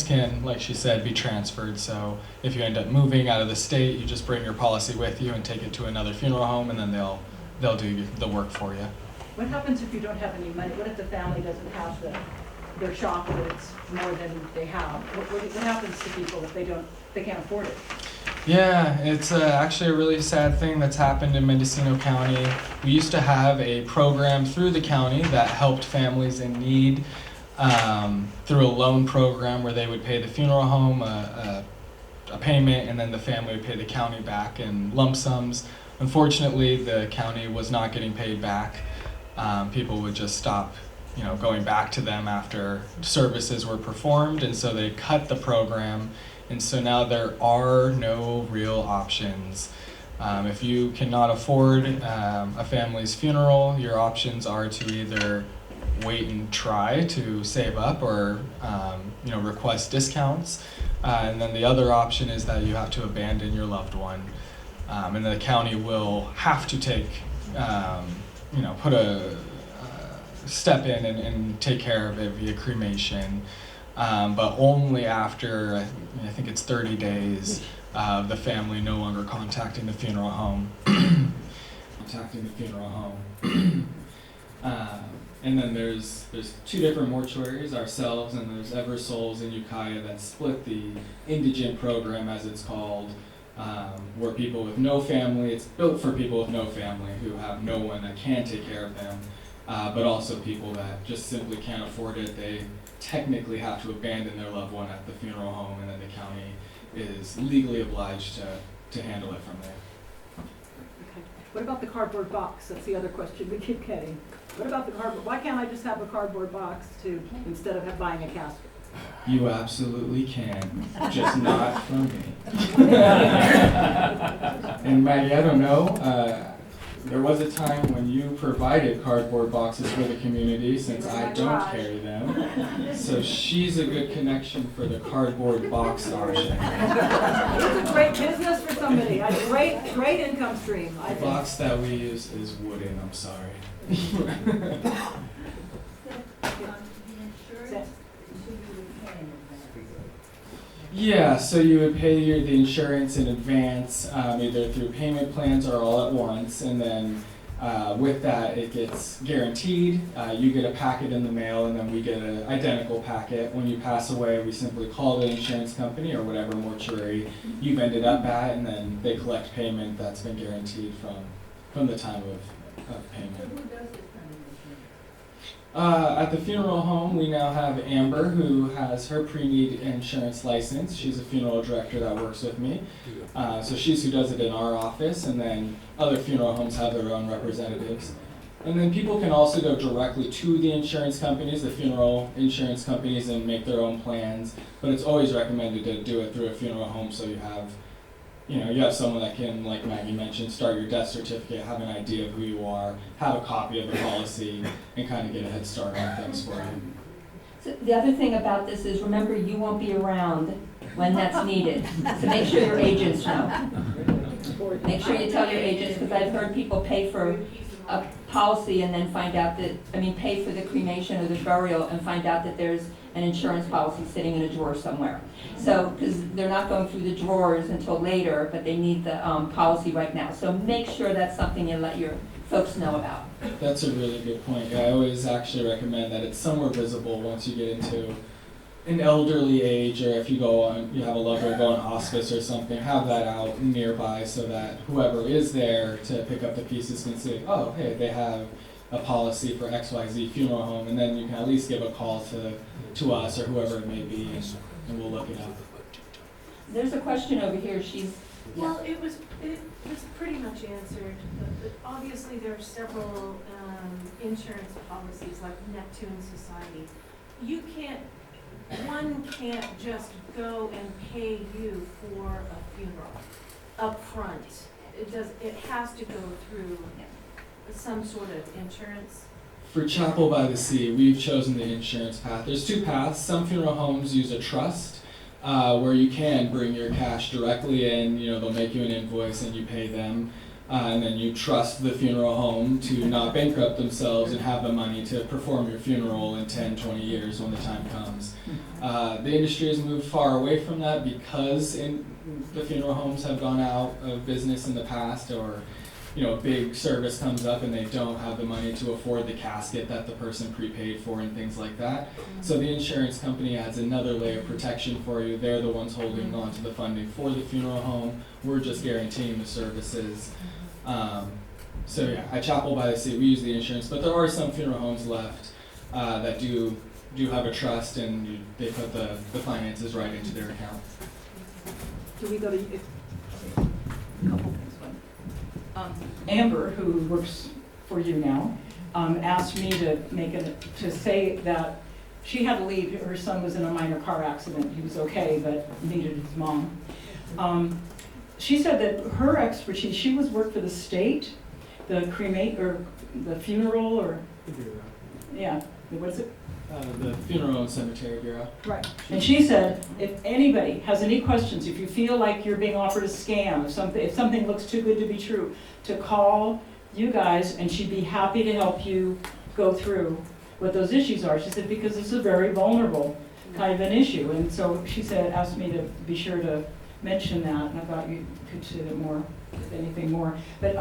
can, like she said, be transferred. So if you end up moving out of the state, you just bring your policy with you and take it to another funeral home, and then they'll do the work for you. What happens if you don't have any money? What if the family doesn't have their shop that's more than they have? What happens to people if they can't afford it? Yeah, it's actually a really sad thing that's happened in Mendocino County. We used to have a program through the county that helped families in need through a loan program where they would pay the funeral home a payment, and then the family would pay the county back in lump sums. Unfortunately, the county was not getting paid back. People would just stop going back to them after services were performed, and so they cut the program. And so now there are no real options. If you cannot afford a family's funeral, your options are to either wait and try to save up, or request discounts. And then the other option is that you have to abandon your loved one. And the county will have to put a step in and take care of it via cremation. But only after, I think it's 30 days, the family no longer contacting the funeral home. And then there's 2 different mortuaries, ourselves, and there's Ever Souls in Ukiah that split the indigent program, as it's called, where people with no family, it's built for people with no family who have no one that can take care of them, but also people that just simply can't afford it. They technically have to abandon their loved one at the funeral home, and then the county is legally obliged to handle it from there. Okay. What about the cardboard box? That's the other question we keep getting. What about the cardboard? Why can't I just have a cardboard box instead of buying a casket? You absolutely can, just not from me. And Maggie, I don't know. there was a time when you provided cardboard boxes for the community, since In my I don't garage. carry them. So she's a good connection for the cardboard box option. It's a great business for somebody, a great income stream, I The think. box that we use is wooden, I'm sorry. Yeah, so you would pay the insurance in advance, either through payment plans or all at once, and then with that, it gets guaranteed. You get a packet in the mail, and then we get an identical packet. When you pass away, we simply call the insurance company or whatever mortuary you've ended up at, and then they collect payment that's been guaranteed from the time of payment. At the funeral home, we now have Amber, who has her pre-need insurance license. She's a funeral director that works with me. So she's who does it in our office, and then other funeral homes have their own representatives. And then people can also go directly to the insurance companies, the funeral insurance companies, and make their own plans. But it's always recommended to do it through a funeral home, so you have someone that can, like Maggie mentioned, start your death certificate, have an idea of who you are, have a copy of the policy, and kind of get a head start on things for you. So the other thing about this is, remember, you won't be around when that's needed. So make sure your agents know. Make sure you tell your agents, because I've heard people pay for a policy and then find out pay for the cremation or the burial and find out that there's an insurance policy sitting in a drawer somewhere. So, because they're not going through the drawers until later, but they need the policy right now. So make sure that's something you let your folks know about. That's a really good point. Yeah, I always actually recommend that it's somewhere visible once you get into an elderly age, or if you have a loved one go on hospice or something, have that out nearby so that whoever is there to pick up the pieces can see, oh, hey, they have a policy for XYZ funeral home, and then you can at least give a call to us or whoever it may be, and we'll look it up. There's a question over here. Well, it was pretty much answered. Obviously, there are several insurance policies like Neptune Society. One can't just go and pay you for a funeral up front. It has to go through some sort of insurance. For Chapel by the Sea, we've chosen the insurance path. There's two paths. Some funeral homes use a trust, where you can bring your cash directly in. They'll make you an invoice and you pay them, and then you trust the funeral home to not bankrupt themselves and have the money to perform your funeral in 10, 20 years when the time comes. The industry has moved far away from that because the funeral homes have gone out of business in the past, or a big service comes up and they don't have the money to afford the casket that the person prepaid for and things like that. So the insurance company adds another layer of protection for you. They're the ones holding on to the funding for the funeral home. We're just guaranteeing the services. So yeah, at Chapel by the Sea, we use the insurance, but there are some funeral homes left that do have a trust, and they put the finances right into their account. Do we go to, a couple things. Amber, who works for you now, asked me to say that she had to leave. Her son was in a minor car accident. He was okay, but needed his mom. She said that her expertise, she worked for the state, the the funeral, or what is it? The Funeral and Cemetery Bureau. Right. And she said, if anybody has any questions, if you feel like you're being offered a scam, if something looks too good to be true, to call you guys, and she'd be happy to help you go through what those issues are. She said, because this is a very vulnerable kind of an issue. And so she asked me to be sure to mention that, and I thought you could say that more, if anything more. But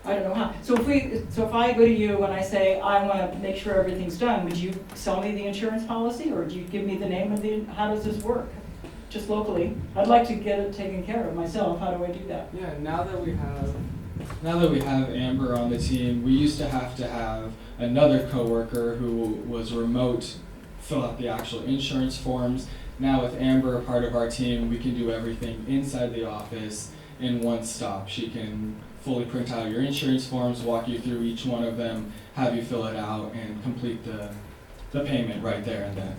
I don't know how. So if I go to you and I say, I want to make sure everything's done, would you sell me the insurance policy, or do you give me the name of how does this work? Just locally. I'd like to get it taken care of myself. How do I do that? Yeah, now that we have Amber on the team, we used to have another coworker who was remote fill out the actual insurance forms. Now with Amber, a part of our team, we can do everything inside the office in one stop. She can fully print out your insurance forms, walk you through each one of them, have you fill it out, and complete the payment right there and then.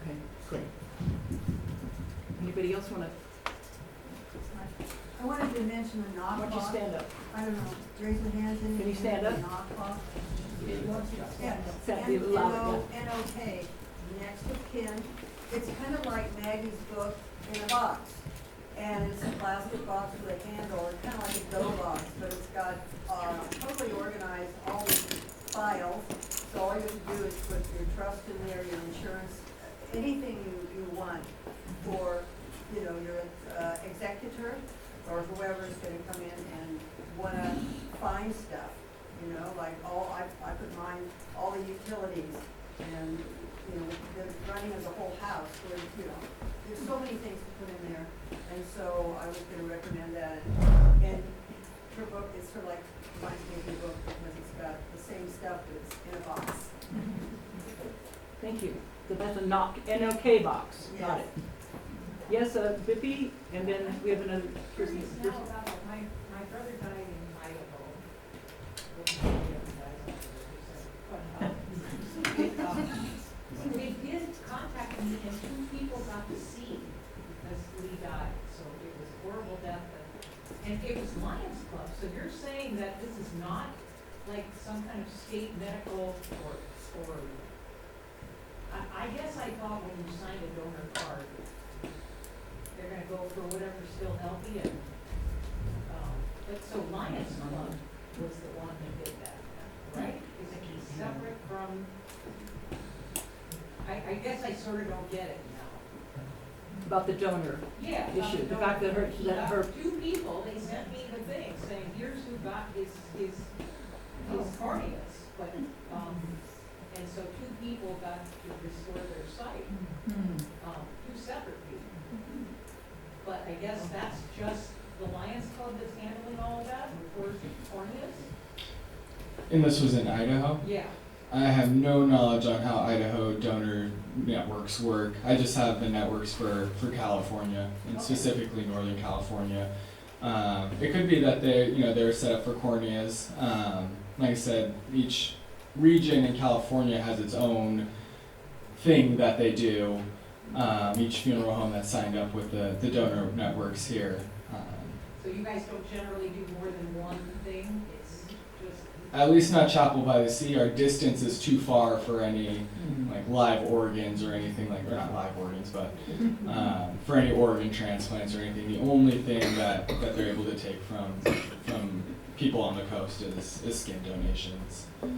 Okay, great. Anybody else want to? wanted to mention the knock Why don't you box. stand up? I don't know, raise your hands in. Can you stand up? Knock box. Yeah, Yeah, be louder, N-O-K, next of kin. It's kind of like Maggie's book in a box. And it's a plastic box with a handle, it's kind of like a dough box, but it's got, totally organized all the files. So all you have to do is put your trust in there, your insurance, anything you want for, you know, your executor or whoever's gonna come in and wanna find stuff, you know, like I put mine, all the utilities and, you know, the running of the whole house, where, you know, there's so many things to put in there. And so I was gonna recommend that. And her book is sort of like, reminds me of your book because it's got the same stuff, but it's in a box. Thank you. So that's a knock, N-O-K box. Got it. Yes, Bippy, and then we have another person. My brother died in Idaho. They did contact me and 2 people got to see because Lee died, so it was a horrible death. And it was Lions Club, so you're saying that this is not like some kind of state medical or I guess I thought when you signed a donor card, they're gonna go for whatever's still healthy and, but so Lions Club was the one that did that, right? Is it separate from, I guess I sort of don't get it now. About the donor Yeah. issue, the fact that her 2 people, they sent me the thing saying, here's who got his corneas, but, and so 2 people got to restore their sight, 2 separate people. But I guess that's just the Lions Club that's handling all of that for corneas? And this was in Idaho? Yeah. I have no knowledge on how Idaho donor networks work. I just have the networks for California, and specifically Northern California. It could be that they're set up for corneas. Like I said, each region in California has its own thing that they do. Each funeral home that's signed up with the donor networks here. So you guys don't generally do more than one thing? It's just... At least not Chapel by the Sea. Our distance is too far for any like live organs or anything like, or not live organs, but for any organ transplants or anything. The only thing that they're able to take from people on the coast is skin donations. We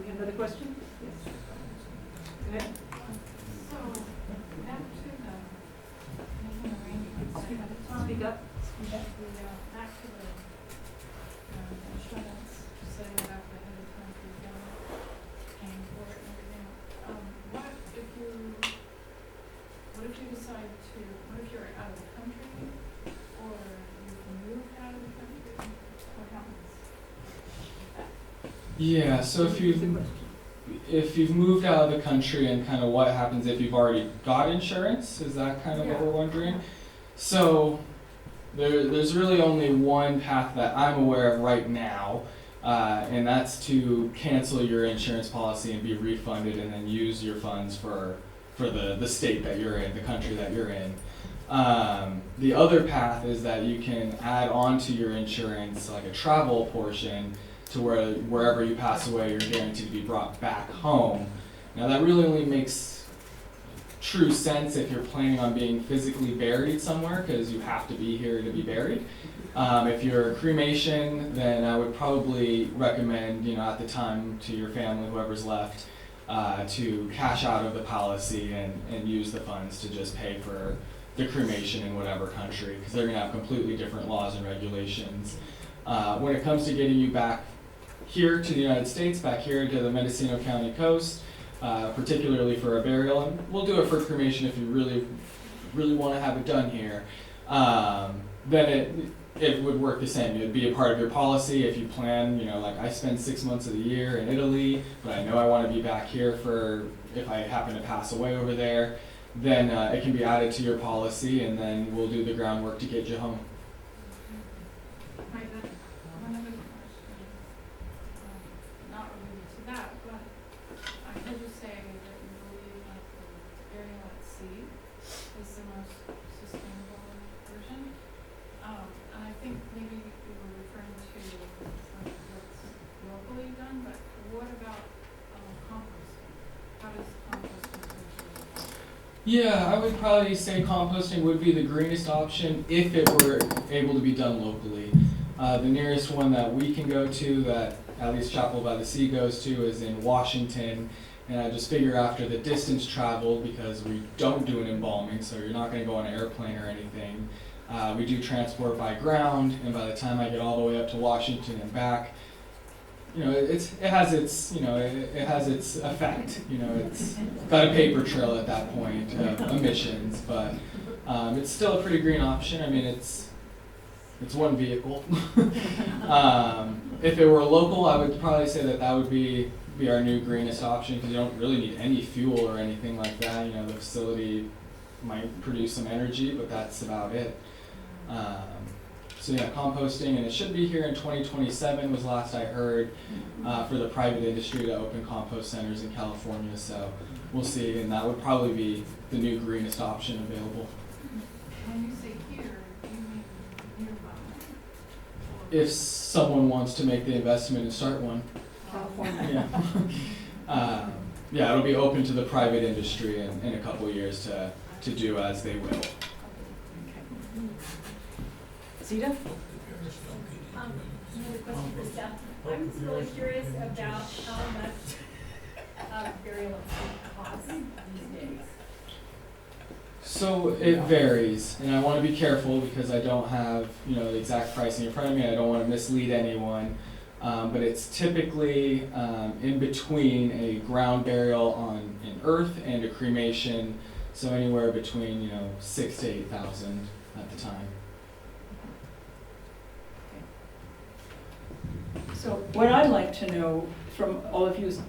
have another question? Yes. Go ahead. So, back to the making arrangements. Speak up. Back to the insurance, setting it up ahead of time for you, paying for it and everything. What if you decide to, what if you're out of the country, or you've moved out of the country? What happens? Yeah, so if you've moved out of the country, and kind of what happens if you've already got insurance, is that kind of what we're wondering? So there's really only one path that I'm aware of right now, and that's to cancel your insurance policy and be refunded, and then use your funds for the state that you're in, the country that you're in. The other path is that you can add on to your insurance like a travel portion to wherever you pass away, you're guaranteed to be brought back home. Now that really only makes true sense if you're planning on being physically buried somewhere, because you have to be here to be buried. If you're cremation, then I would probably recommend, at the time to your family, whoever's left, to cash out of the policy and use the funds to just pay for the cremation in whatever country, because they're going to have completely different laws and regulations. When it comes to getting you back here to the United States, back here to the Mendocino County coast, particularly for a burial, and we'll do it for cremation if you really want to have it done here, then it would work the same. It would be a part of your policy if you plan, like I spend 6 months of the year in Italy, but I know I want to be back here for if I happen to pass away over there, then it can be added to your policy, and then we'll do the groundwork to get you home. Right, then, one other question, not related to that, but I heard you say that you believe that the burial at sea is the most sustainable version. Yeah, I would probably say composting would be the greenest option if it were able to be done locally. The nearest one that we can go to, that at least Chapel by the Sea goes to, is in Washington. And I just figure after the distance traveled, because we don't do an embalming, so you're not going to go on an airplane or anything. We do transport by ground, and by the time I get all the way up to Washington and back, you know, it has its, you know, it has its effect. You know, it's got a paper trail at that point of emissions, but it's still a pretty green option. I mean, it's one vehicle. If it were local, I would probably say that would be our new greenest option, because you don't really need any fuel or anything like that. You know, the facility might produce some energy, but that's about it. So yeah, composting, and it should be here in 2027 was last I heard, for the private industry to open compost centers in California. So we'll see, and that would probably be the new greenest option available. When you say here, do you mean nearby? If someone wants to make the investment and start one. California. Yeah. Yeah, it'll be open to the private industry in a couple of years to do as they will. Zita? Another question for Steph. I'm just really curious about how much burial costs these days. So it varies, and I want to be careful because I don't have, you know, the exact pricing in front of me. I don't want to mislead anyone, but it's typically in between a ground burial in earth and a cremation, so anywhere between, you know, 6,000 to 8,000 at the time. So what I'd like to know from all of you is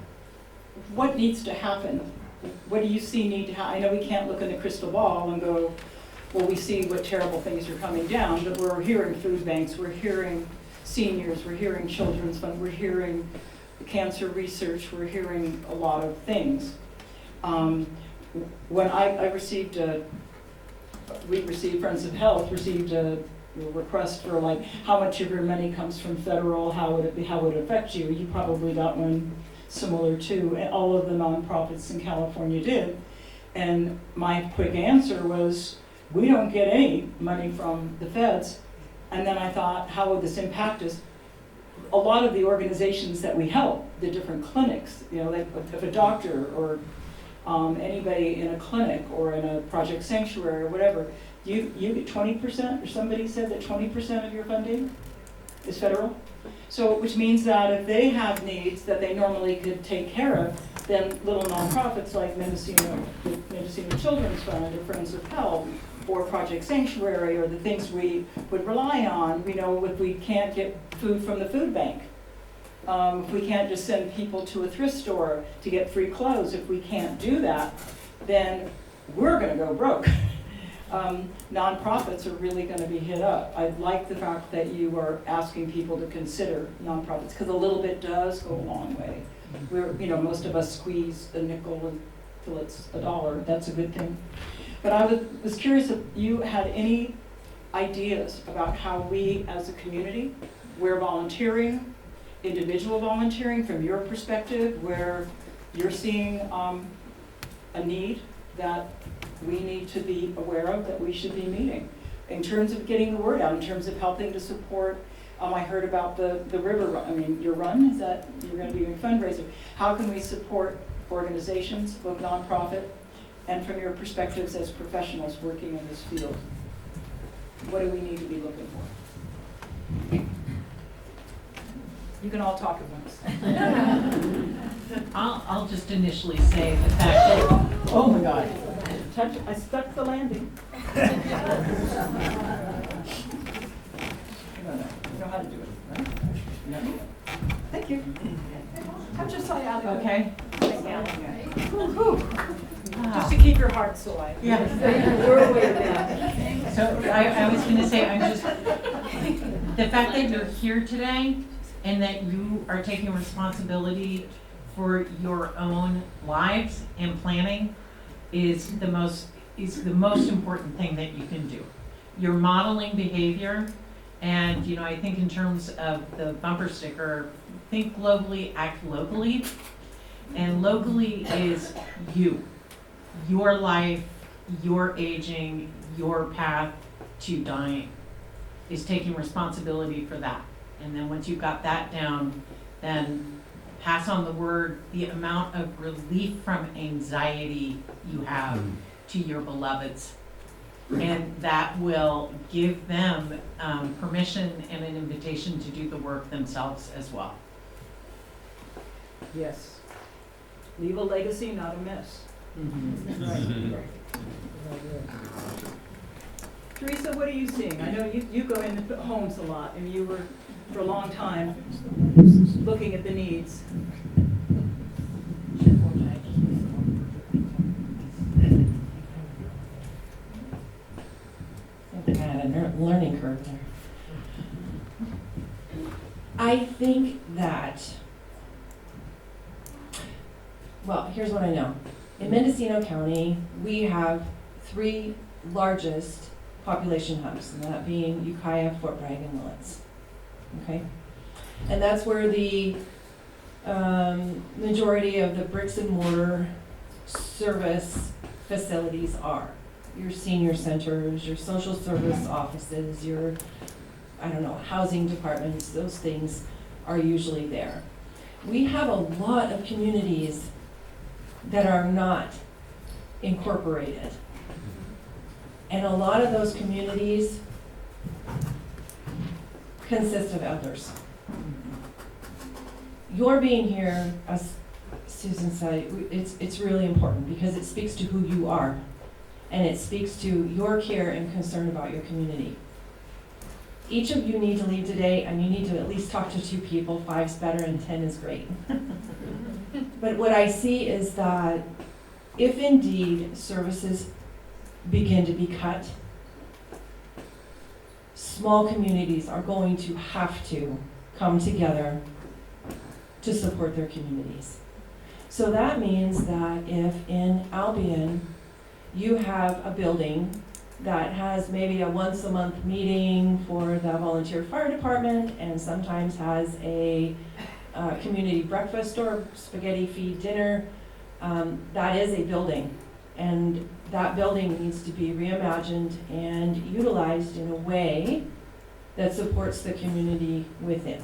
what needs to happen? What do you see need to happen? I know we can't look in the crystal ball and go, well, we see what terrible things are coming down, but we're hearing food banks, we're hearing seniors, we're hearing children's fund, we're hearing cancer research, we're hearing a lot of things. When I received Friends of Health received a request for like how much of your money comes from federal, how would it affect you? You probably got one similar to, and all of the nonprofits in California did. And my quick answer was, we don't get any money from the feds. And then I thought, how would this impact us? A lot of the organizations that we help, the different clinics, you know, like if a doctor or anybody in a clinic or in a project sanctuary or whatever, you get 20%, or somebody said that 20% of your funding is federal. So, which means that if they have needs that they normally could take care of, then little nonprofits like Mendocino Children's Fund or Friends of Health or Project Sanctuary or the things we would rely on, you know, if we can't get food from the food bank, if we can't just send people to a thrift store to get free clothes, if we can't do that, then we're gonna go broke. Nonprofits are really going to be hit up. I like the fact that you are asking people to consider nonprofits, because a little bit does go a long way. We're, you know, most of us squeeze a nickel until it's $1. That's a good thing. But I was curious if you had any ideas about how we as a community, where volunteering, individual volunteering from your perspective, where you're seeing a need that we need to be aware of, that we should be meeting in terms of getting the word out, in terms of helping to support. I heard about the river run. I mean, your run, is that you're going to be doing fundraiser. How can we support organizations, both nonprofit, and from your perspectives as professionals working in this field? What do we need to be looking for? You can all talk at once. I'll just initially say the fact that, oh my God. I stuck the landing. You know how to do it, right? No. Thank you. Touch your side out. Okay. Just to keep your heart so light. Yeah. We're way down. So I was going to say, I'm just, the fact that you're here today and that you are taking responsibility for your own lives and planning is the most important thing that you can do. You're modeling behavior, and you know, I think in terms of the bumper sticker, think globally, act locally. And locally is you, your life, your aging, your path to dying, is taking responsibility for that. And then once you've got that down, then pass on the word, the amount of relief from anxiety you have to your beloveds. And that will give them permission and an invitation to do the work themselves as well. Yes. Leave a legacy, not a mess. Right. Teresa, what are you seeing? I know you go into homes a lot, and you were, for a long time, looking at the needs. I had a learning curve there. I think that, well, here's what I know. In Mendocino County, we have 3 largest population hubs, and that being Ukiah, Fort Bragg, and Willits. Okay? And that's where the majority of the bricks and mortar service facilities are. Your senior centers, your social service offices, your, I don't know, housing departments, those things are usually there. We have a lot of communities that are not incorporated. And a lot of those communities consist of elders. Your being here, as Susan said, it's really important because it speaks to who you are. And it speaks to your care and concern about your community. Each of you need to leave today, and you need to at least talk to 2 people. 5's better and 10 is great. But what I see is that if indeed services begin to be cut, small communities are going to have to come together to support their communities. So that means that if in Albion you have a building that has maybe a once-a-month meeting for the volunteer fire department and sometimes has a community breakfast or spaghetti feed dinner, that is a building. And that building needs to be reimagined and utilized in a way that supports the community within.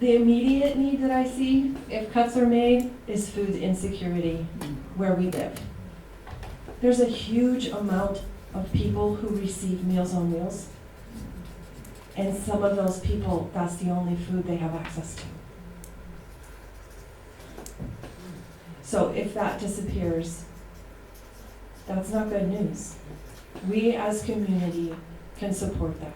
The immediate need that I see, if cuts are made, is food insecurity where we live. There's a huge amount of people who receive Meals on Wheels, and some of those people, that's the only food they have access to. So if that disappears, that's not good news. We as community can support that.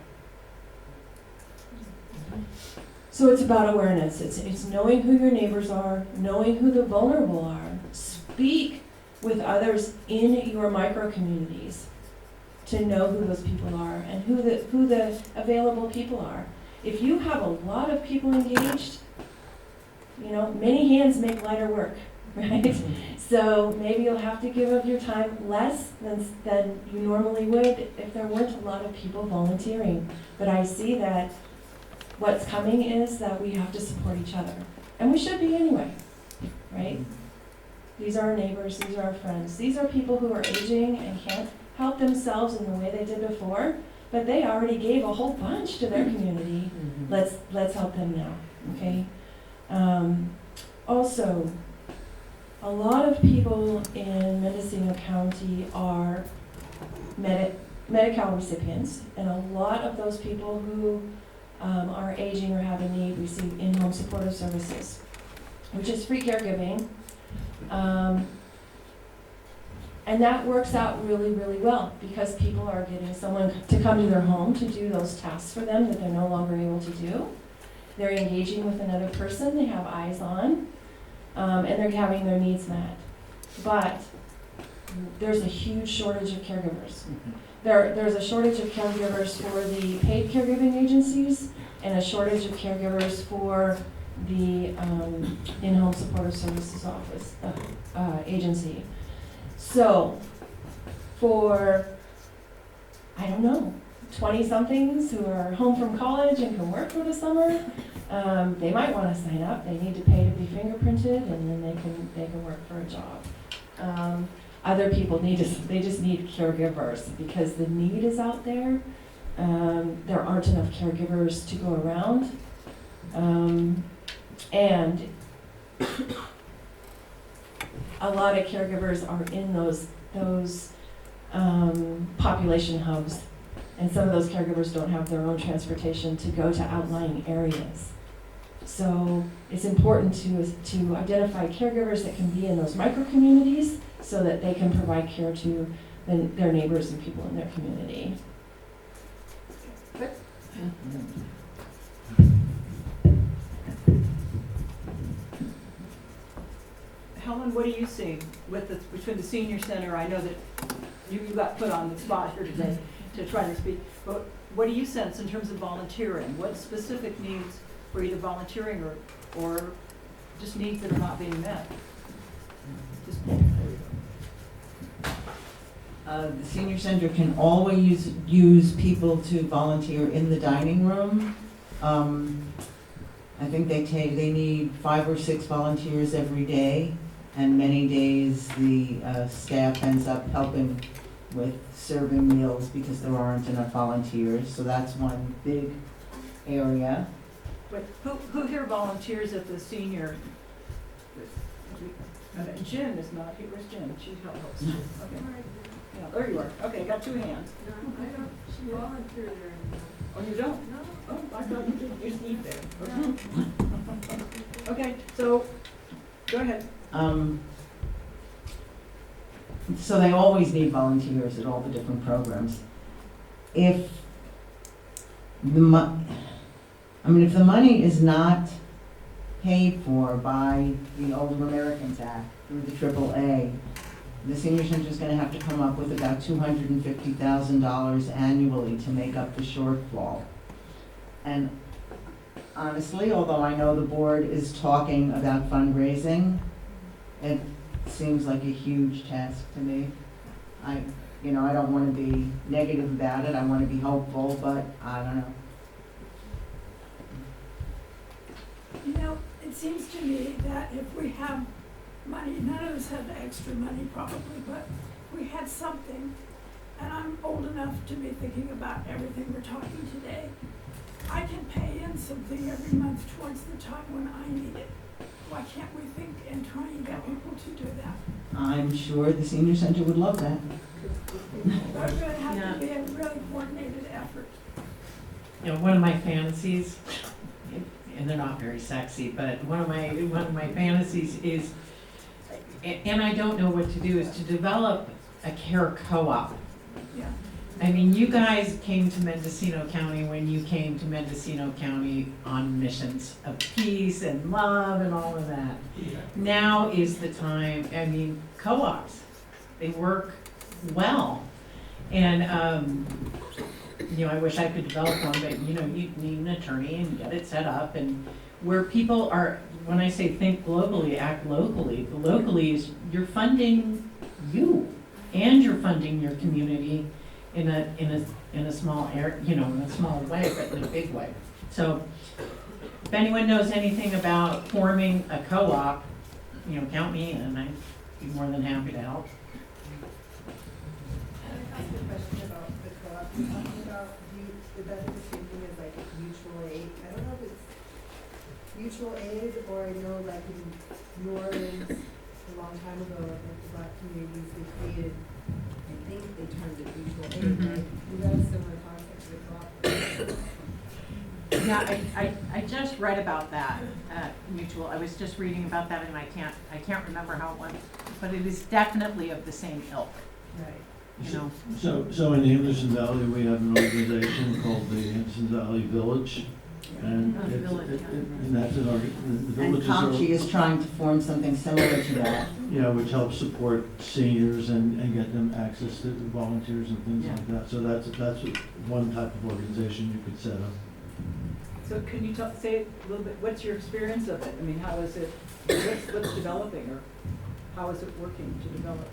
So it's about awareness. It's knowing who your neighbors are, knowing who the vulnerable are. Speak with others in your micro communities to know who those people are and who the available people are. If you have a lot of people engaged, many hands make lighter work, right? So maybe you'll have to give of your time less than you normally would if there weren't a lot of people volunteering. But I see that what's coming is that we have to support each other. And we should be anyway, right? These are our neighbors, these are our friends. These are people who are aging and can't help themselves in the way they did before, but they already gave a whole bunch to their community. Let's help them now, okay? Also, a lot of people in Mendocino County are Medi-Cal recipients, and a lot of those people who are aging or have a need receive in-home supportive services, which is free caregiving. And that works out really, really well because people are getting someone to come to their home to do those tasks for them that they're no longer able to do. They're engaging with another person they have eyes on, and they're having their needs met. But there's a huge shortage of caregivers. There's a shortage of caregivers for the paid caregiving agencies and a shortage of caregivers for the in-home supportive services office agency. So for, 20-somethings who are home from college and can work for the summer, they might want to sign up. They need to pay to be fingerprinted, and then they can work for a job. other people they just need caregivers because the need is out there. There aren't enough caregivers to go around. And a lot of caregivers are in those population hubs. And some of those caregivers don't have their own transportation to go to outlying areas. So it's important to identify caregivers that can be in those micro-communities so that they can provide care to their neighbors and people in their community. Helen, what do you see between the senior center? I know that you got put on the spot here today to try to speak, but what do you sense in terms of volunteering? What specific needs for either volunteering or just needs that are not being met? The senior center can always use people to volunteer in the dining room. I think they need 5 or 6 volunteers every day, and many days the staff ends up helping with serving meals because there aren't enough volunteers. So that's one big area. But who here volunteers at the senior? Jen is not here. Where's Jen? She helps. Okay. Yeah, there you are. Okay, got 2 hands. No, I don't volunteer there anymore. Oh, you don't? No. Oh, I thought you did. You just eat there. Okay. Okay, so go ahead. So they always need volunteers at all the different programs. If the money is not paid for by the Older Americans Act through the AAA, the senior center is going to have to come up with about $250,000 annually to make up the shortfall. And honestly, although I know the board is talking about fundraising, it seems like a huge task to me. I don't want to be negative about it. I want to be hopeful, but I don't know. You know, it seems to me that if we have money, none of us have extra money probably, but we had something, and I'm old enough to be thinking about everything we're talking today. I can pay in something every month towards the time when I need it. Why can't we think and try and get people to do that? I'm sure the senior center would love that. That's going to have to be a really coordinated effort. You know, one of my fantasies, and they're not very sexy, but one of my fantasies is, and I don't know what to do, is to develop a care co-op. Yeah. I mean, you guys came to Mendocino County when you came to Mendocino County on missions of peace and love and all of that. Yeah. Now is the time, I mean, co-ops, they work well. And, I wish I could develop one, but, you need an attorney and get it set up. And where people are, when I say think globally, act locally, the locally is you're funding you and you're funding your community in a small area, in a small way, but in a big way. So if anyone knows anything about forming a co-op, count me in. I'd be more than happy to help. Can I ask a question about the co-op? You're talking about is that the same thing as like mutual aid? I don't know if it's mutual aid or I know like in New Orleans a long time ago, like the Black communities, they created, I think they termed it mutual aid, right? You got a similar concept to the co-op? Yeah, I just read about that mutual. I was just reading about that, and I can't remember how it went, but it is definitely of the same ilk. Right. So in the Anderson Valley, we have an organization called the Anderson Valley Village. And that's an organization. And COMCHI is trying to form something similar to that. Yeah, which helps support seniors and get them access to volunteers and things like that. So that's one type of organization you could set up. So can you say a little bit, what's your experience of it? I mean, how is it, what's developing, or how is it working to develop?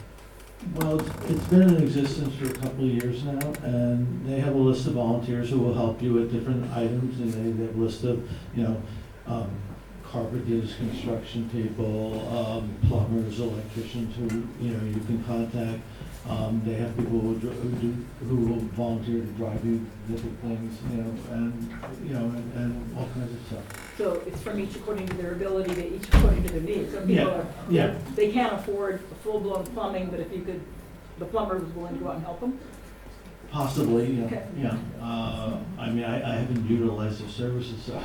Well, it's been in existence for a couple of years now, and they have a list of volunteers who will help you with different items, and they have a list of, carpenters, construction people, plumbers, electricians who, you know, you can contact. They have people who will volunteer to drive you different things, you know, and all kinds of stuff. So it's from each according to their ability, to each according to their needs. Some people are, they can't afford full-blown plumbing, but if the plumber was willing to go out and help them? Possibly, yeah. Okay. Yeah. I mean, I haven't utilized their services, so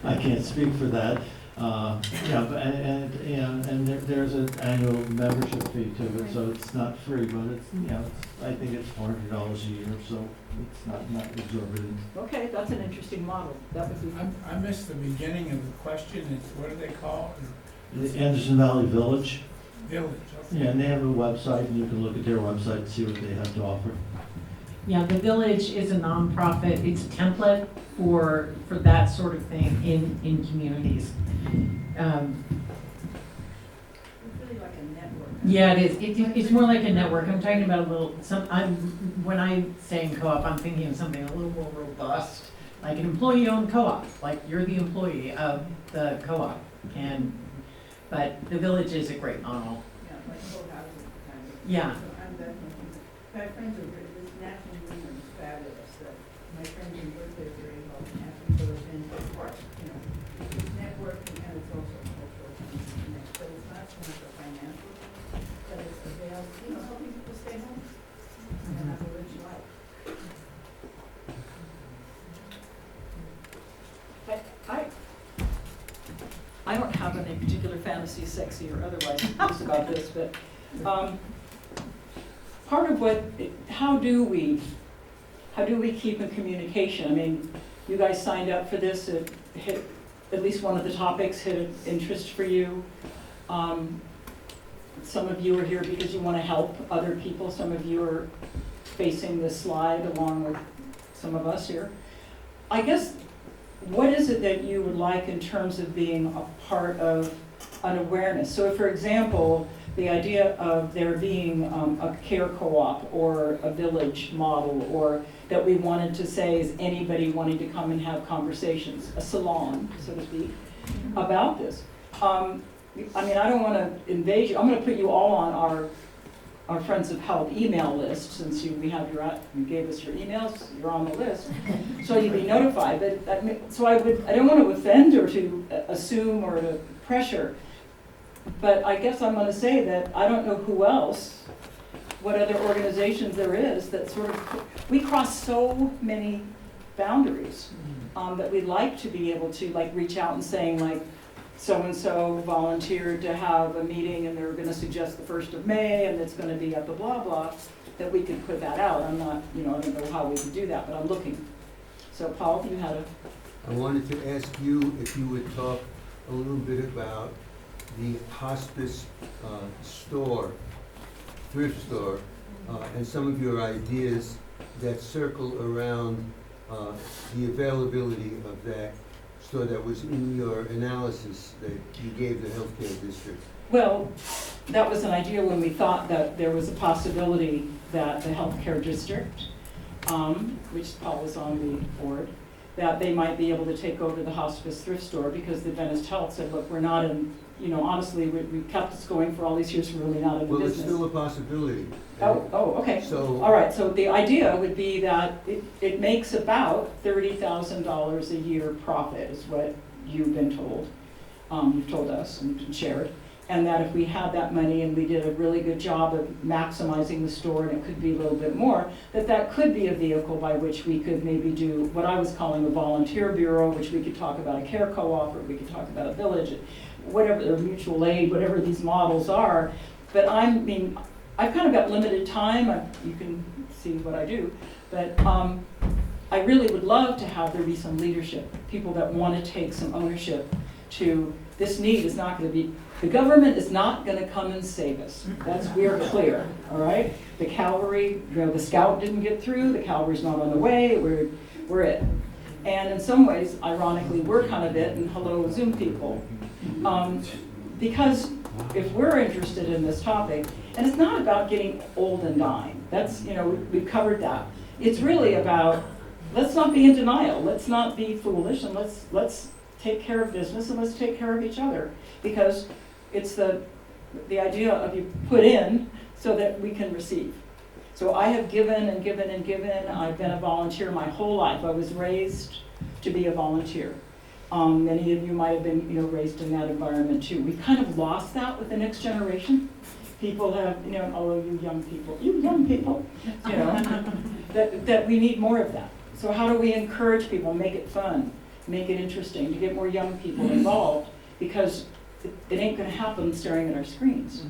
I can't speak for that. Yeah, but, and there's an annual membership fee to it, so it's not free, but it's, you know, I think it's $400 a year, so it's not exorbitant. Okay, that's an interesting model. That would be. I missed the beginning of the question. It's, what do they call it? The Anderson Valley Village. Village. Okay. Yeah, and they have a website, and you can look at their website and see what they have to offer. Yeah, the Village is a nonprofit. It's a template for that sort of thing in communities. It's really like a network. Yeah, it is. It's more like a network. I'm talking about a little. When I say in co-op, I'm thinking of something a little more robust, like an employee-owned co-op. Like you're the employee of the co-op, but the Village is a great model. Yeah, like co-housing kind of. Yeah. So I'm definitely, my friends are, this national union is fabulous, that my friends in Berkeley are very involved in national village and of course, you know, it's networking and it's also a cultural thing. So it's not so much a financial thing, but it's available, you know, helping people stay home and have a rich life. I don't have any particular fantasy, sexy or otherwise, views about this, but part of how do we keep in communication? I mean, you guys signed up for this, it hit, at least one of the topics hit an interest for you. Some of you are here because you want to help other people, some of you are facing this slide along with some of us here. I guess, what is it that you would like in terms of being a part of an awareness? So if, for example, the idea of there being a care co-op or a village model, or that we wanted to say is anybody wanting to come and have conversations, a salon, so to speak, about this. I mean, I don't want to invade you. I'm going to put you all on our Friends of Health email list, since you gave us your emails, you're on the list, so you'll be notified. But so I don't want to offend or to assume or to pressure, but I guess I'm going to say that I don't know who else, what other organizations there is that sort of, we cross so many boundaries that we'd like to be able to like reach out and saying like, so-and-so volunteered to have a meeting and they're going to suggest the 1st of May and it's going to be at the blah blah, that we could put that out. I'm not, I don't know how we could do that, but I'm looking. So Paul, you had I wanted to ask you if you would talk a little bit about the hospice store, thrift store, and some of your ideas that circle around the availability of that store that was in your analysis that you gave the healthcare district. Well, that was an idea when we thought that there was a possibility that the healthcare district, which Paul was on the board, that they might be able to take over the hospice thrift store, because the Adventist Health said, look, we're not in, honestly, we kept this going for all these years, we're really not in the business. Well, it's still a possibility. Oh, okay. So, all right, so the idea would be that it makes about $30,000 a year profit, is what you've been told. You've told us and shared. And that if we had that money and we did a really good job of maximizing the store, and it could be a little bit more, that could be a vehicle by which we could maybe do what I was calling a volunteer bureau, which we could talk about a care co-op, or we could talk about a village, whatever, or mutual aid, whatever these models are. But I've kind of got limited time. You can see what I do. But I really would love to have there be some leadership, people that want to take some ownership to this need is not going to be, the government is not going to come and save us. We're clear, all right? The cavalry, the scout didn't get through, the cavalry's not on the way, we're it. And in some ways, ironically, we're kind of it, and hello, Zoom people. Because if we're interested in this topic, and it's not about getting old and dying, that's, we've covered that. It's really about, let's not be in denial, let's not be foolish, and let's take care of business and let's take care of each other. Because it's the idea of you put in so that we can receive. So I have given and given and given. I've been a volunteer my whole life. I was raised to be a volunteer. Many of you might have been, raised in that environment too. We've kind of lost that with the next generation. People have, although you young people, that we need more of that. So how do we encourage people, make it fun, make it interesting, to get more young people involved? Because it ain't gonna happen staring at our screens.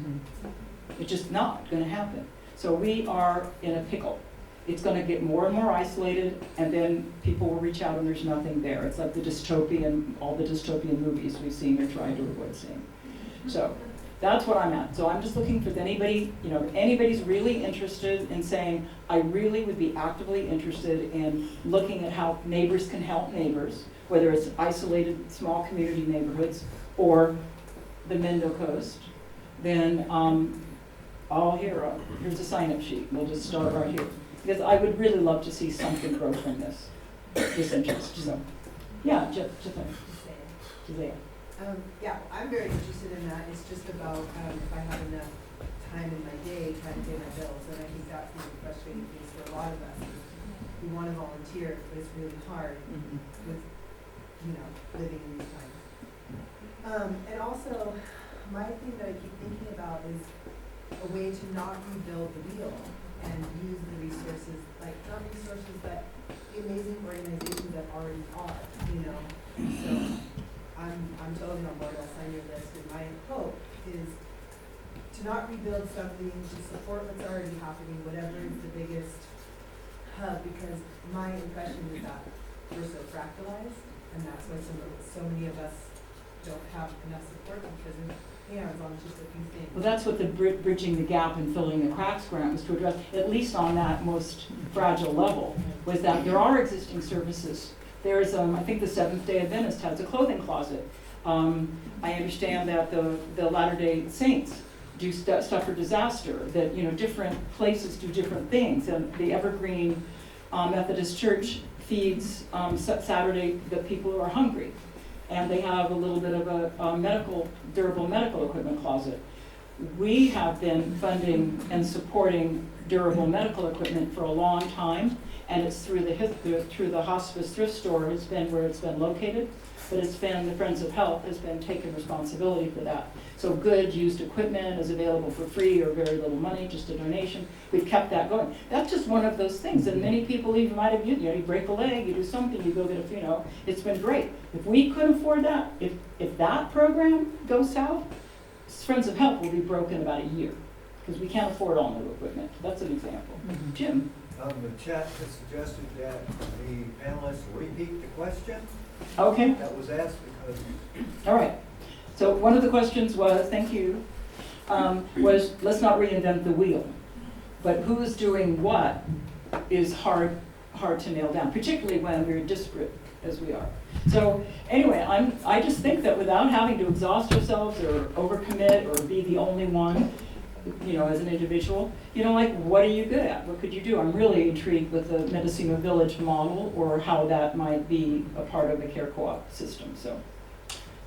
It's just not gonna happen. So we are in a pickle. It's gonna get more and more isolated, and then people will reach out and there's nothing there. It's like all the dystopian movies we've seen or tried to avoid seeing. So that's what I'm at. So I'm just looking for anybody, if anybody's really interested in saying, I really would be actively interested in looking at how neighbors can help neighbors, whether it's isolated small community neighborhoods or the Mendo Coast, then here's a sign-up sheet. We'll just start right here. Because I would really love to see something grow from this interest. So, yeah, Jazea. Yeah, I'm very interested in that. It's just about if I have enough time in my day trying to pay my bills, and I think that's the frustrating thing for a lot of us. We want to volunteer, but it's really hard with, living in these times. And also, my thing that I keep thinking about is a way to not rebuild the wheel and use the resources, not resources, but the amazing organizations that already are, So I'm totally on board. I'll sign your list. And my hope is to not rebuild something, to support what's already happening, whatever is the biggest hub, because my impression is that we're so fractalized, and that's why so many of us don't have enough support because of hands on just a few things. Well, that's what the Bridging the Gap and Filling the Cracks grant was to address, at least on that most fragile level, was that there are existing services. There's, I think the Seventh-day Adventist has a clothing closet. I understand that the Latter-day Saints do stuff for disaster, that, different places do different things. And the Evergreen Methodist Church feeds Saturday the people who are hungry. And they have a little bit of a durable medical equipment closet. We have been funding and supporting durable medical equipment for a long time, and it's through the hospice thrift store has been where it's been located, but it's been the Friends of Health has been taking responsibility for that. So good used equipment is available for free or very little money, just a donation. We've kept that going. That's just one of those things, and many people even might have you break a leg, you do something, you go get it's been great. If we couldn't afford that, if that program goes south, Friends of Health will be broken about a year because we can't afford all new equipment. That's an example. Jim. The chat has suggested that the panelists repeat the question. Okay. That was asked because. All right. So one of the questions was, thank you, was let's not reinvent the wheel. But who's doing what is hard to nail down, particularly when we're disparate as we are. So anyway, I just think that without having to exhaust ourselves or overcommit or be the only one, as an individual, what are you good at? What could you do? I'm really intrigued with the Mendocino Village model or how that might be a part of a care co-op system. So,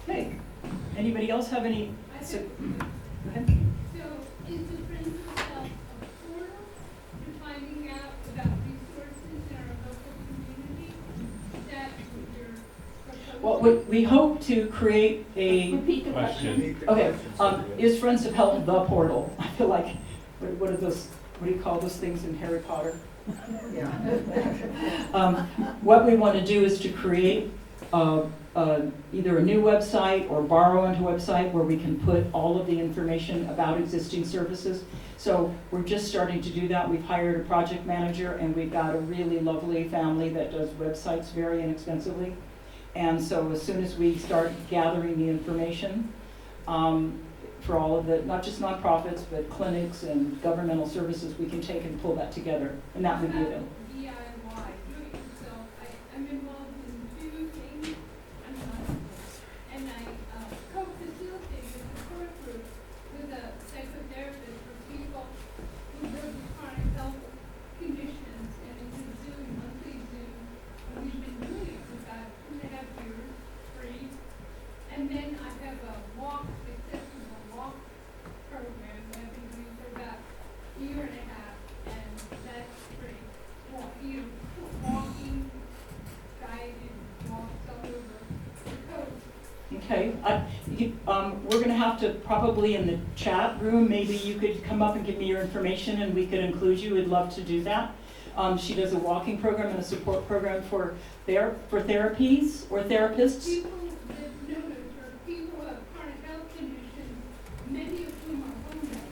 hey, anybody else have any? Go ahead. So, is the Friends of Health a portal to finding out about resources in our local community that you're proposing? Well, we hope to create a. Repeat the question. Okay, is Friends of Health the portal? I feel like, what are those? What do you call those things in Harry Potter? Yeah. What we want to do is to create either a new website or borrow into a website where we can put all of the information about existing services. So we're just starting to do that. We've hired a project manager and we've got a really lovely family that does websites very inexpensively. And so as soon as we start gathering the information for all of the, not just nonprofits, but clinics and governmental services, we can take and pull that together. And that would be available. DIY, do it yourself. I'm involved in 2 things. And I co-facilitate a support group with a psychotherapist for people who live with chronic health conditions, and it's a Zoom, monthly Zoom. And we've been doing it for about 2.5 years, free. have to, probably in the chat room, maybe you could come up and give me your information and we could include you. We'd love to do that. She does a walking program and a support program for therapies or therapists. People that know for people who have chronic health conditions, many of whom are homebound.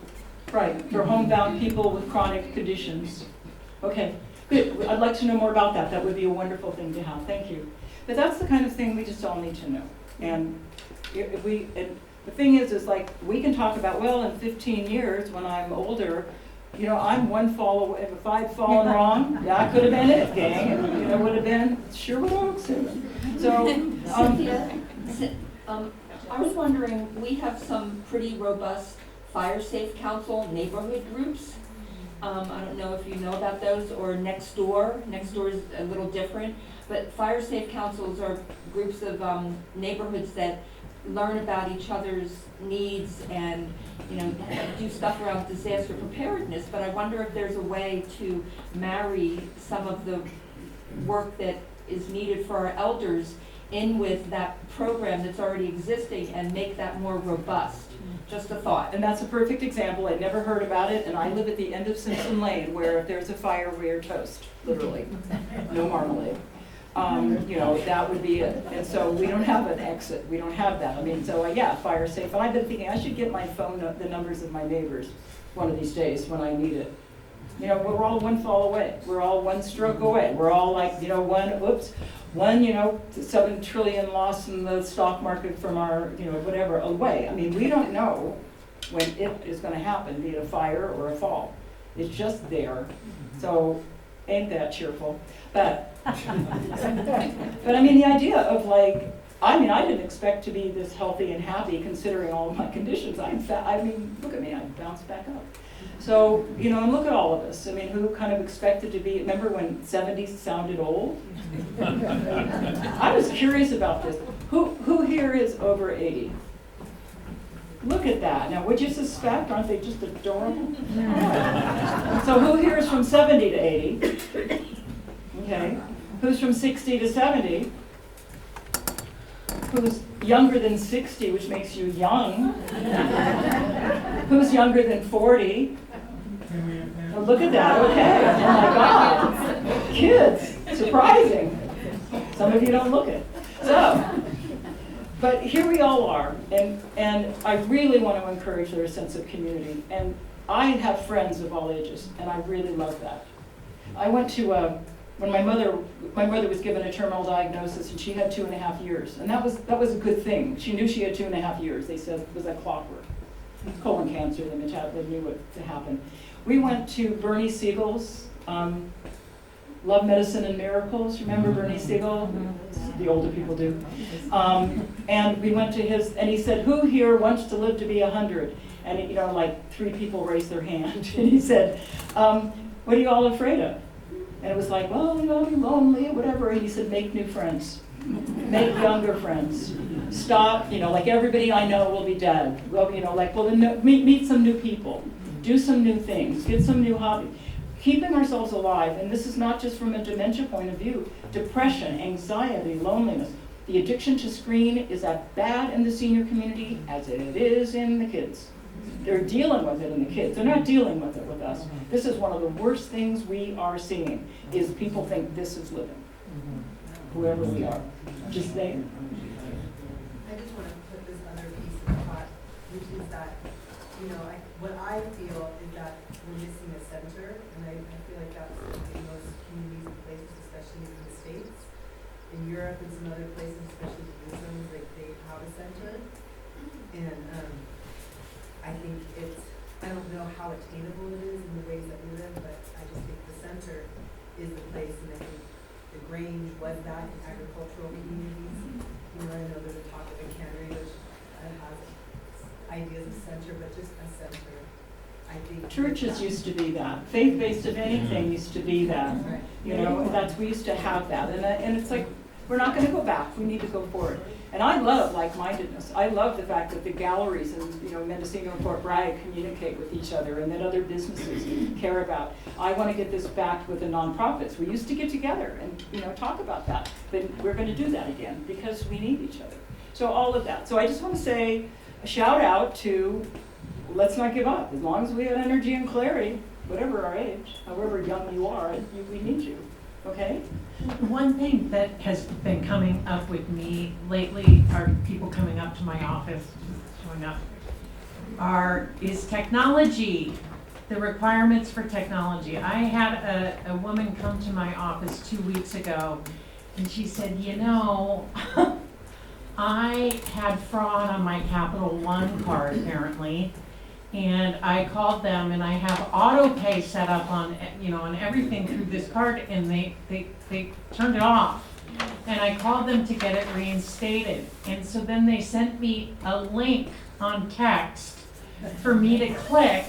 Right, for homebound people with chronic conditions. Okay, good. I'd like to know more about that. That would be a wonderful thing to have. Thank you. But that's the kind of thing we just all need to know. And if we, and the thing is like, we can talk about, well, in 15 years when I'm older, you know, I'm one fall away. If I'd fallen wrong, that could have been it, gang. And, you know, would have been, sure would have. So, Cynthia, I was wondering, we have some pretty robust fire safe council neighborhood groups. I don't know if you know about those, or Next Door. Next Door is a little different, but fire safe councils are groups of neighborhoods that learn about each other's needs and, you know, do stuff around disaster preparedness. But I wonder if there's a way to marry some of the work that is needed for our elders in with that program that's already existing and make that more robust. Just a thought. And that's a perfect example. I'd never heard about it, and I live at the end of Simpson Lane, where if there's a fire, we're toast, literally. No marmalade. You know, that would be it. And so we don't have an exit. We don't have that. I mean, so yeah, fire safe. And I've been thinking I should get my phone, the numbers of my neighbors one of these days when I need it. You know, we're all one fall away. We're all one stroke away. We're all like, you know, one, you know, 7 trillion loss in the stock market from our, you know, whatever away. I mean, we don't know when it is going to happen, be it a fire or a fall. It's just there. So ain't that cheerful? But but I mean, the idea of like, I mean, I didn't expect to be this healthy and happy considering all of my conditions. I mean, look at me, I bounced back up. So, you know, and look at all of us. I mean, who kind of expected to be, remember when 70 sounded old? I was curious about this. Who here is over 80? Look at that. Now, would you suspect? Aren't they just adorable? So who here is from 70 to 80? Okay. Who's from 60 to 70? Who's younger than 60, which makes you young? Who's younger than 40? Oh, look at that. Okay. Oh my God. Kids. Surprising. Some of you don't look it. So, but here we all are, and I really want to encourage their sense of community. And I have friends of all ages, and I really love that. I went to when my mother was given a terminal diagnosis, and she had 2.5 years, and that was a good thing. She knew she had 2.5 years. They said it was like clockwork. Colon cancer, they knew what to happen. We went to Bernie Siegel's Love, Medicine, and Miracles. Remember Bernie Siegel? The older people do. And we went to his, and he said, who here wants to live to be 100? And you know, like 3 people raised their hand. And he said, what are you all afraid of? And it was like, well, you know, I'll be lonely or whatever. And he said, make new friends. Make younger friends. Stop, you know, like everybody I know will be dead. Well, you know, like, well, then meet some new people. Do some new things. Get some new hobbies. Keeping ourselves alive, and this is not just from a dementia point of view, depression, anxiety, loneliness. The addiction to screen is as bad in the senior community as it is in the kids. They're dealing with it in the kids. They're not dealing with it with us. This is one of the worst things we are seeing, is people think this is living, whoever we are. Just saying. I just want to put this other piece of the pot, which is that, you know, what I feel is that we're missing a center, and I feel like that's in most communities and places, especially in the States. In Europe and some other places, especially blue zones, like they have a center. And I think I don't know how attainable it is in the ways that we live, but I just think the center is the place, and I think the Grange was that in agricultural communities. You know, I know there's a talk of a cannery which has ideas of center, but just a center. I think churches used to be that. Faith-based of anything used to be that. Right. You know, we used to have that. And it's like, we're not going to go back. We need to go forward. And I love like-mindedness. I love the fact that the galleries in, you know, Mendocino and Fort Bragg communicate with each other, and that other businesses care about. I want to get this back with the nonprofits. We used to get together and, you know, talk about that. But we're going to do that again because we need each other. So all of that. So I just want to say, a shout out to, let's not give up. As long as we have energy and clarity, whatever our age, however young you are, we need you, okay? One thing that has been coming up with me lately are people coming up to my office, showing up, is technology, the requirements for technology. I had a woman come to my office 2 weeks ago, and she said, you know, I had fraud on my Capital One card apparently, and I called them and I have auto pay set up on, you know, on everything through this card, and they turned it off. And I called them to get it reinstated. And so then they sent me a link on text for me to click.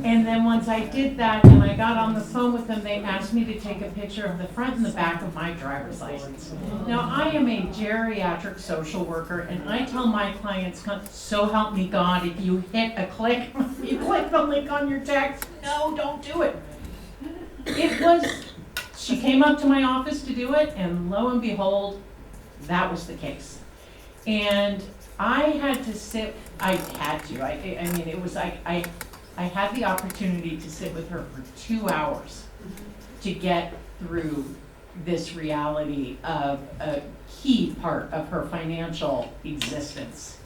And then once I did that and I got on the phone with them, they asked me to take a picture of the front and the back of my driver's license. Now, I am a geriatric social worker, and I tell my clients, so help me God, if you hit a click, you click the link on your text, no, don't do it. She came up to my office to do it, and lo and behold, that was the case. And I had to sit, I mean, it was like, I had the opportunity to sit with her for 2 hours to get through this reality of a key part of her financial existence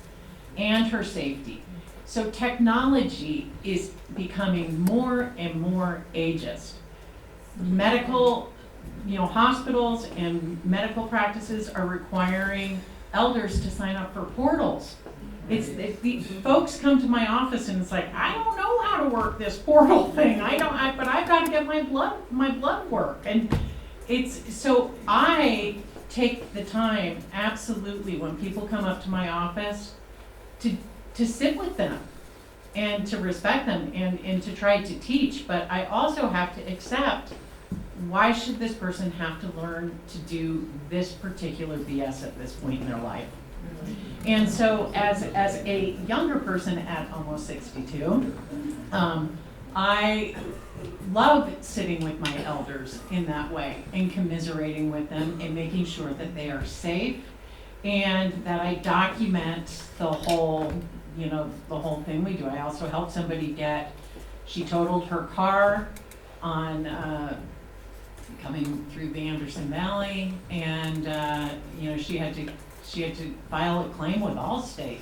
and her safety. So technology is becoming more and more ageist. Medical, you know, hospitals and medical practices are requiring elders to sign up for portals. The folks come to my office and it's like, I don't know how to work this portal thing. But I've got to get my blood work. And so I take the time, absolutely, when people come up to my office to sit with them and to respect them and to try to teach. But I also have to accept, why should this person have to learn to do this particular BS at this point in their life? And so as a younger person at almost 62, I love sitting with my elders in that way and commiserating with them and making sure that they are safe and that I document the whole thing we do. I also helped somebody she totaled her car on coming through the Anderson Valley, and she had to file a claim with Allstate.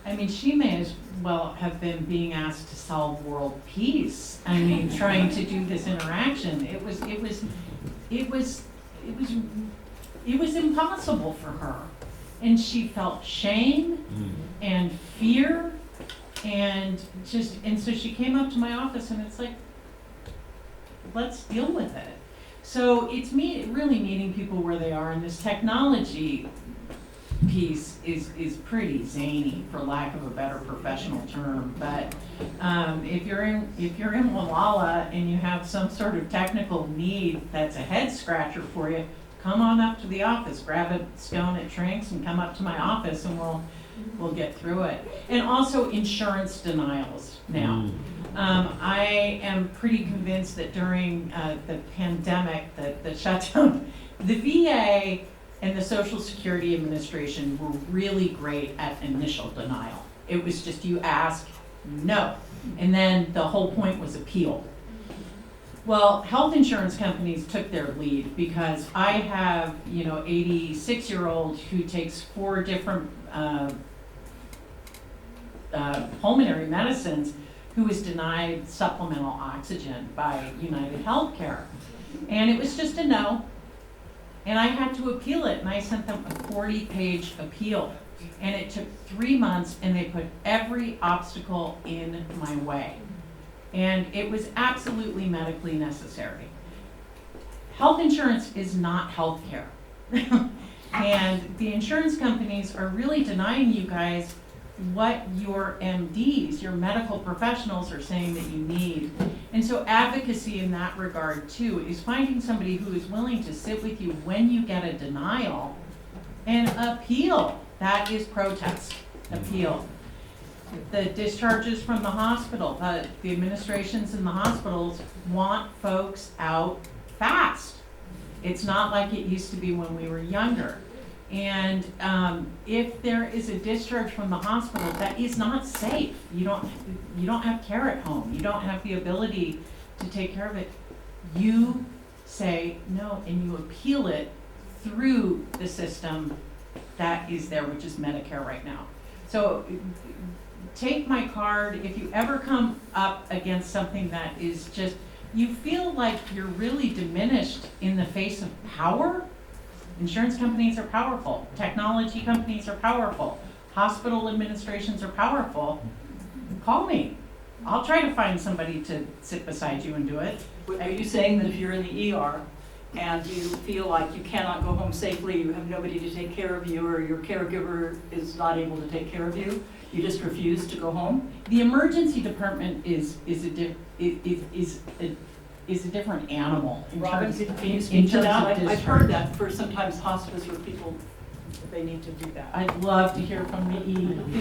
I mean, she may as well have been being asked to solve world peace. I mean, trying to do this interaction. It was impossible for her, and she felt shame and fear, and so she came up to my office, and it's like, let's deal with it. So it's really meeting people where they are, and this technology piece is pretty zany, for lack of a better professional term. But if you're in Walla and you have some sort of technical need that's a head scratcher for you, come on up to the office, grab a scone at Trinks, and come up to my office, and we'll get through it. And also insurance denials now. I am pretty convinced that during the pandemic, the shutdown, the VA and the Social Security Administration were really great at initial denial. It was just, you ask, no. And then the whole point was appeal. Well, health insurance companies took their lead, because I have, 86-year-old who takes 4 different pulmonary medicines, who was denied supplemental oxygen by United Healthcare. And it was just a no. And I had to appeal it, and I sent them a 40-page appeal. And it took 3 months, and they put every obstacle in my way. And it was absolutely medically necessary. Health insurance is not health care. And the insurance companies are really denying you guys what your MDs, your medical professionals, are saying that you need. And so advocacy in that regard too is finding somebody who is willing to sit with you when you get a denial and appeal. That is protest, appeal. The discharges from the hospital, the administrations in the hospitals want folks out fast. It's not like it used to be when we were younger. And if there is a discharge from the hospital, that is not safe. You don't have care at home. You don't have the ability to take care of it. You say no, and you appeal it through the system that is there, which is Medicare right now. So take my card. If you ever come up against something that is just, you feel like you're really diminished in the face of power. Insurance companies are powerful. Technology companies are powerful. Hospital administrations are powerful. Call me. I'll try to find somebody to sit beside you and do it. Are you saying that if you're in the ER and you feel like you cannot go home safely, you have nobody to take care of you, or your caregiver is not able to take care of you, you just refuse to go home? The emergency department is a different animal. Robin, can you speak to that? I've heard that for sometimes hospice where people, they need to do that. I'd love to hear from the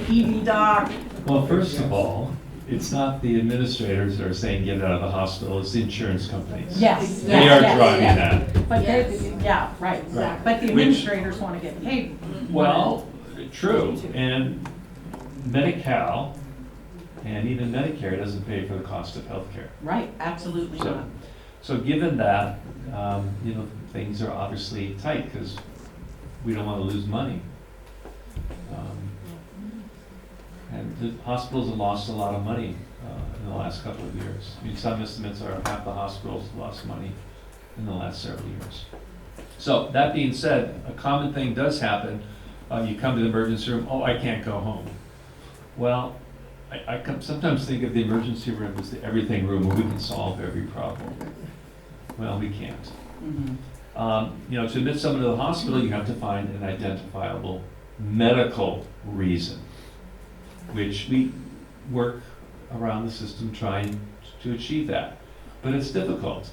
ED doc. Well, first of all, it's not the administrators that are saying get out of the hospital, it's the insurance companies. Yes. They are driving that. But yeah, right. Right. But the administrators want to get paid. Well, true, and Medi-Cal and even Medicare doesn't pay for the cost of healthcare. Right, absolutely not. So given that, things are obviously tight because we don't want to lose money. And the hospitals have lost a lot of money in the last couple of years. I mean, some estimates are half the hospitals lost money in the last several years. So that being said, a common thing does happen. You come to the emergency room, oh, I can't go home. Well, I sometimes think of the emergency room as the everything room where we can solve every problem. Well, we can't. To admit someone to the hospital, you have to find an identifiable medical reason, which we work around the system trying to achieve that. But it's difficult.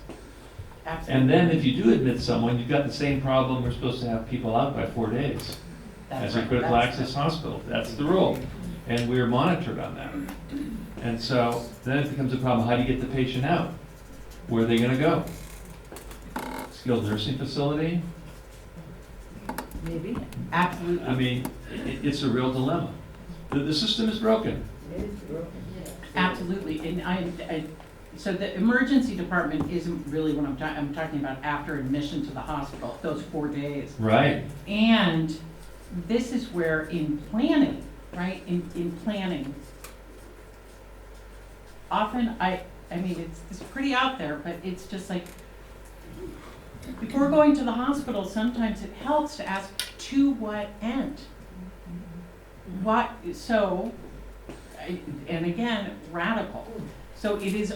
Absolutely. And then if you do admit someone, you've got the same problem. We're supposed to have people out by 4 days as a critical access hospital. That's the rule. And we're monitored on that. And so then it becomes a problem. How do you get the patient out? Where are they going to go? Skilled nursing facility? Maybe. Absolutely. I mean, it's a real dilemma. The system is broken. Absolutely. And so the emergency department isn't really what I'm talking about after admission to the hospital, those 4 days. Right. And this is where in planning, right, in planning, often I mean, it's pretty out there, but it's just like, before going to the hospital, sometimes it helps to ask, to what end? And again, radical. So it is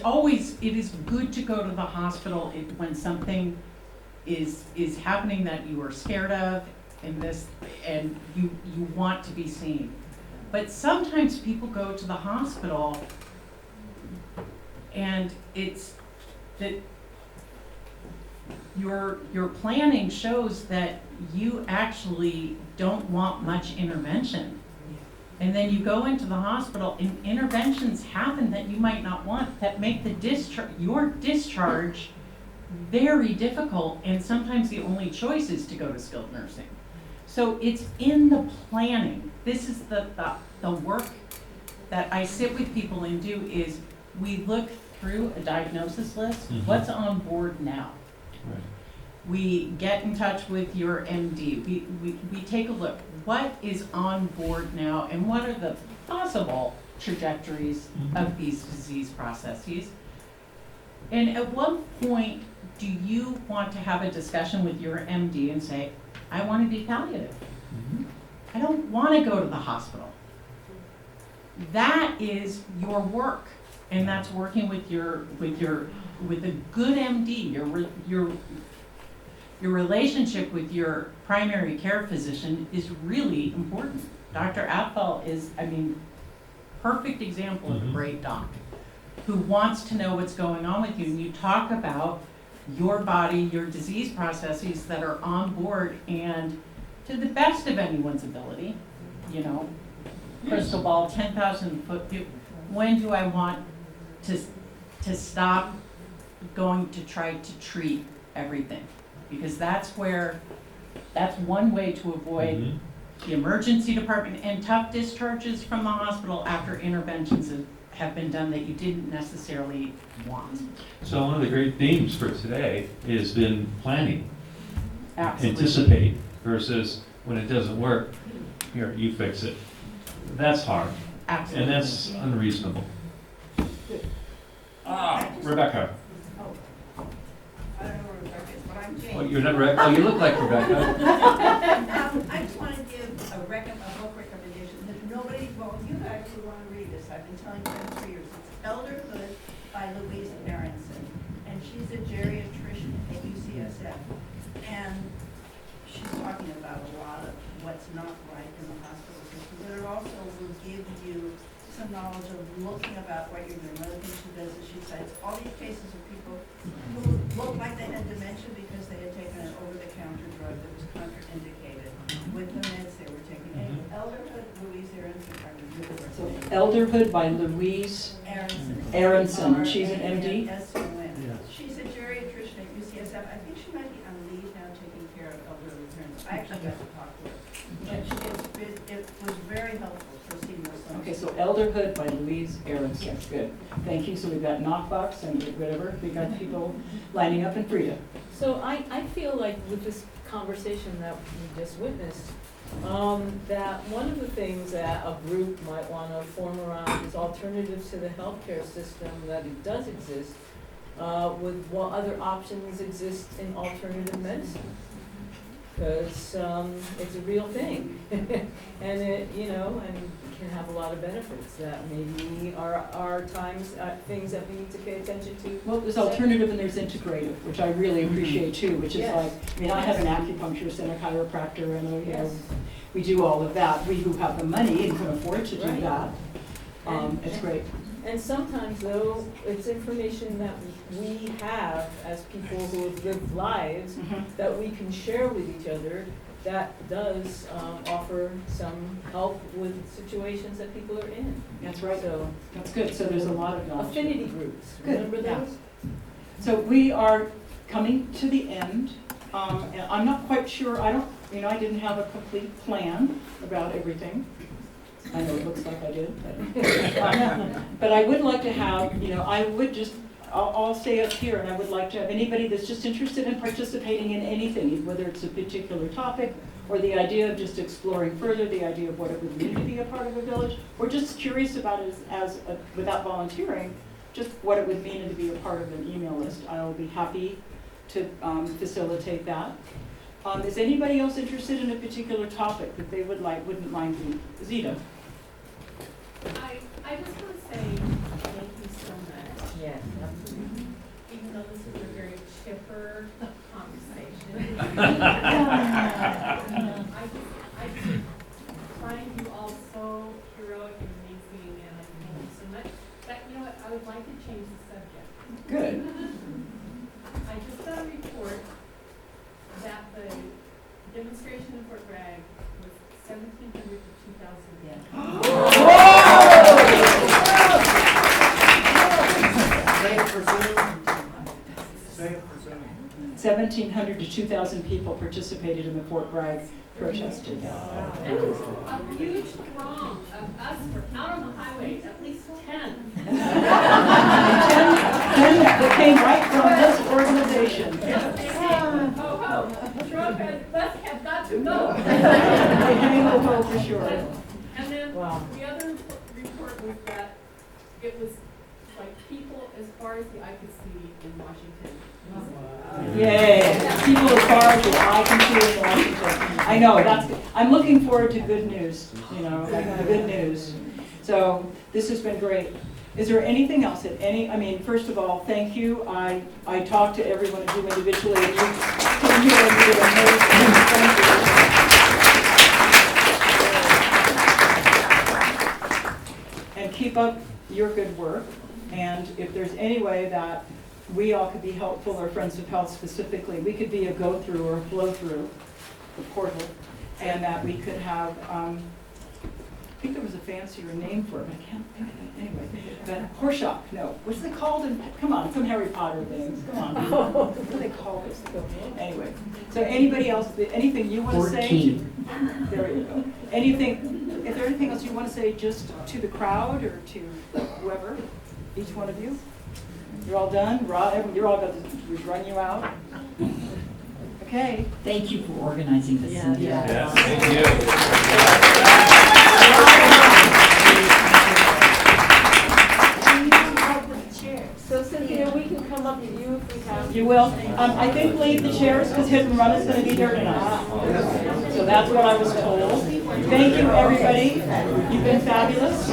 good to go to the hospital when something is happening that you are scared of, and you want to be seen. But sometimes people go to the hospital and it's that your planning shows that you actually don't want much intervention. And then you go into the hospital and interventions happen that you might not want, that make your discharge very difficult, and sometimes the only choice is to go to skilled nursing. So it's in the planning. This is the work that I sit with people and do is we look through a diagnosis list. Mm-hmm. What's on board now? Right. We get in touch with your MD. We take a look. What is on board now, and what are the possible trajectories of these disease processes? And at what point do you want to have a discussion with your MD and say, I want to be palliative. I don't want to go to the hospital. That is your work, and that's working with a good MD. Your relationship with your primary care physician is really important. Dr. Apfel is, perfect example of a great doc who wants to know what's going on with you. And you talk about your body, your disease processes that are on board, and to the best of anyone's ability, crystal ball, 10,000 foot view, when do I want to stop going to try to treat everything? Because that's where That's one way to avoid Mhm. the emergency department and tough discharges from the hospital after interventions have been done that you didn't necessarily want. So one of the great themes for today has been planning. Absolutely. Anticipate versus when it doesn't work, here, you fix it. That's hard. Absolutely. And that's unreasonable. Rebecca. I don't know where Rebecca is, but I'm Jane. Oh, you're not Rebecca? Oh, you look like Rebecca. I just want to give a book recommendation that nobody, well, you guys will want to read this. I've been telling you for 3 years. It's Elderhood by Louise Aronson. And she's a geriatrician at UCSF. And she's talking about a lot of what's not right in the hospital system, but it also will give you some knowledge of looking about what you're doing. Another thing she does is she cites all these cases of people who looked like they had dementia because they had taken an over-the-counter drug that was contraindicated with the meds they were taking. And Elderhood, Louise Aronson, So Elderhood by Louise Aronson. She's an MD? She's a geriatrician at UCSF. I think she might be on leave now taking care of elderly parents. I actually got to talk to her. But it was very helpful for seniors. Okay, so Elderhood by Louise Aronson. Good. Thank you. So we've got knockbox and whatever. We got people lining up in Frida. So I feel like with this conversation that we just witnessed, that one of the things that a group might want to form around is alternatives to the healthcare system, that it does exist, with what other options exist in alternative medicine. Because it's a real thing, and it, and can have a lot of benefits that maybe are times, things that we need to pay attention to. Well, there's alternative and there's integrative, which I really appreciate too, which is like, I have an acupuncturist and a chiropractor and we do all of that. We who have the money and can afford to do that. It's great. And sometimes though, it's information that we have as people who have lived lives that we can share with each other that does offer some help with situations that people are in. That's right. So that's good. So there's a lot of knowledge. Affinity groups. Good. Remember those? So we are coming to the end. And I'm not quite sure. I didn't have a complete plan about everything. I know it looks like I did, but I would like to have, I'll stay up here and I would like to have anybody that's just interested in participating in anything, whether it's a particular topic or the idea of just exploring further, the idea of what it would mean to be a part of a village, or just curious about it without volunteering, just what it would mean to be a part of an email list. I will be happy to facilitate that. Is anybody else interested in a particular topic that they wouldn't mind doing? Zita. I just want to say thank you so much. Yes, absolutely. Even though this was a very chipper conversation. I find you all so heroic and amazing, and I thank you so much. But you know what? I would like to change the subject. Good. I just got a report that the demonstration in Fort Bragg was 1,700 to 2,000. Say it for Say it for 1,700 to 2,000 people participated in the Fort Bragg protest. It was a huge throng of us were out on the highway, at least 10. 10 that came right from this organization. Trump must have got to know. For sure. And then the other report was that it was like people as far as the eye could see in Washington. Yay! People as far as the eye can see in Washington. I know, that's good. I'm looking forward to good news, the good news. So this has been great. Is there anything else first of all, thank you. I talked to everyone of you individually and you came here and you did amazing. Thank you. And keep up your good work. And if there's any way that we all could be helpful, or Friends of Health specifically, we could be a go-through or a flow-through, the portal, and that we could have think there was a fancier name for it, but I can't think of it anyway. But Horseshock, no. What's it called? Come on, some Harry Potter things. Come on. What do they call this? Anyway, so anybody else, anything you want to say? There you go. Anything, is there anything else you want to say just to the crowd or to whoever? Each one of you? You're all done? You're all got to run you out? Okay. Thank you for organizing this. Yeah. Yes, thank you. So Cynthia, we can come up to you if we have. You will. I think leave the chairs because Hit and Run is going to be there tonight. So that's what I was told. Thank you, everybody. You've been fabulous.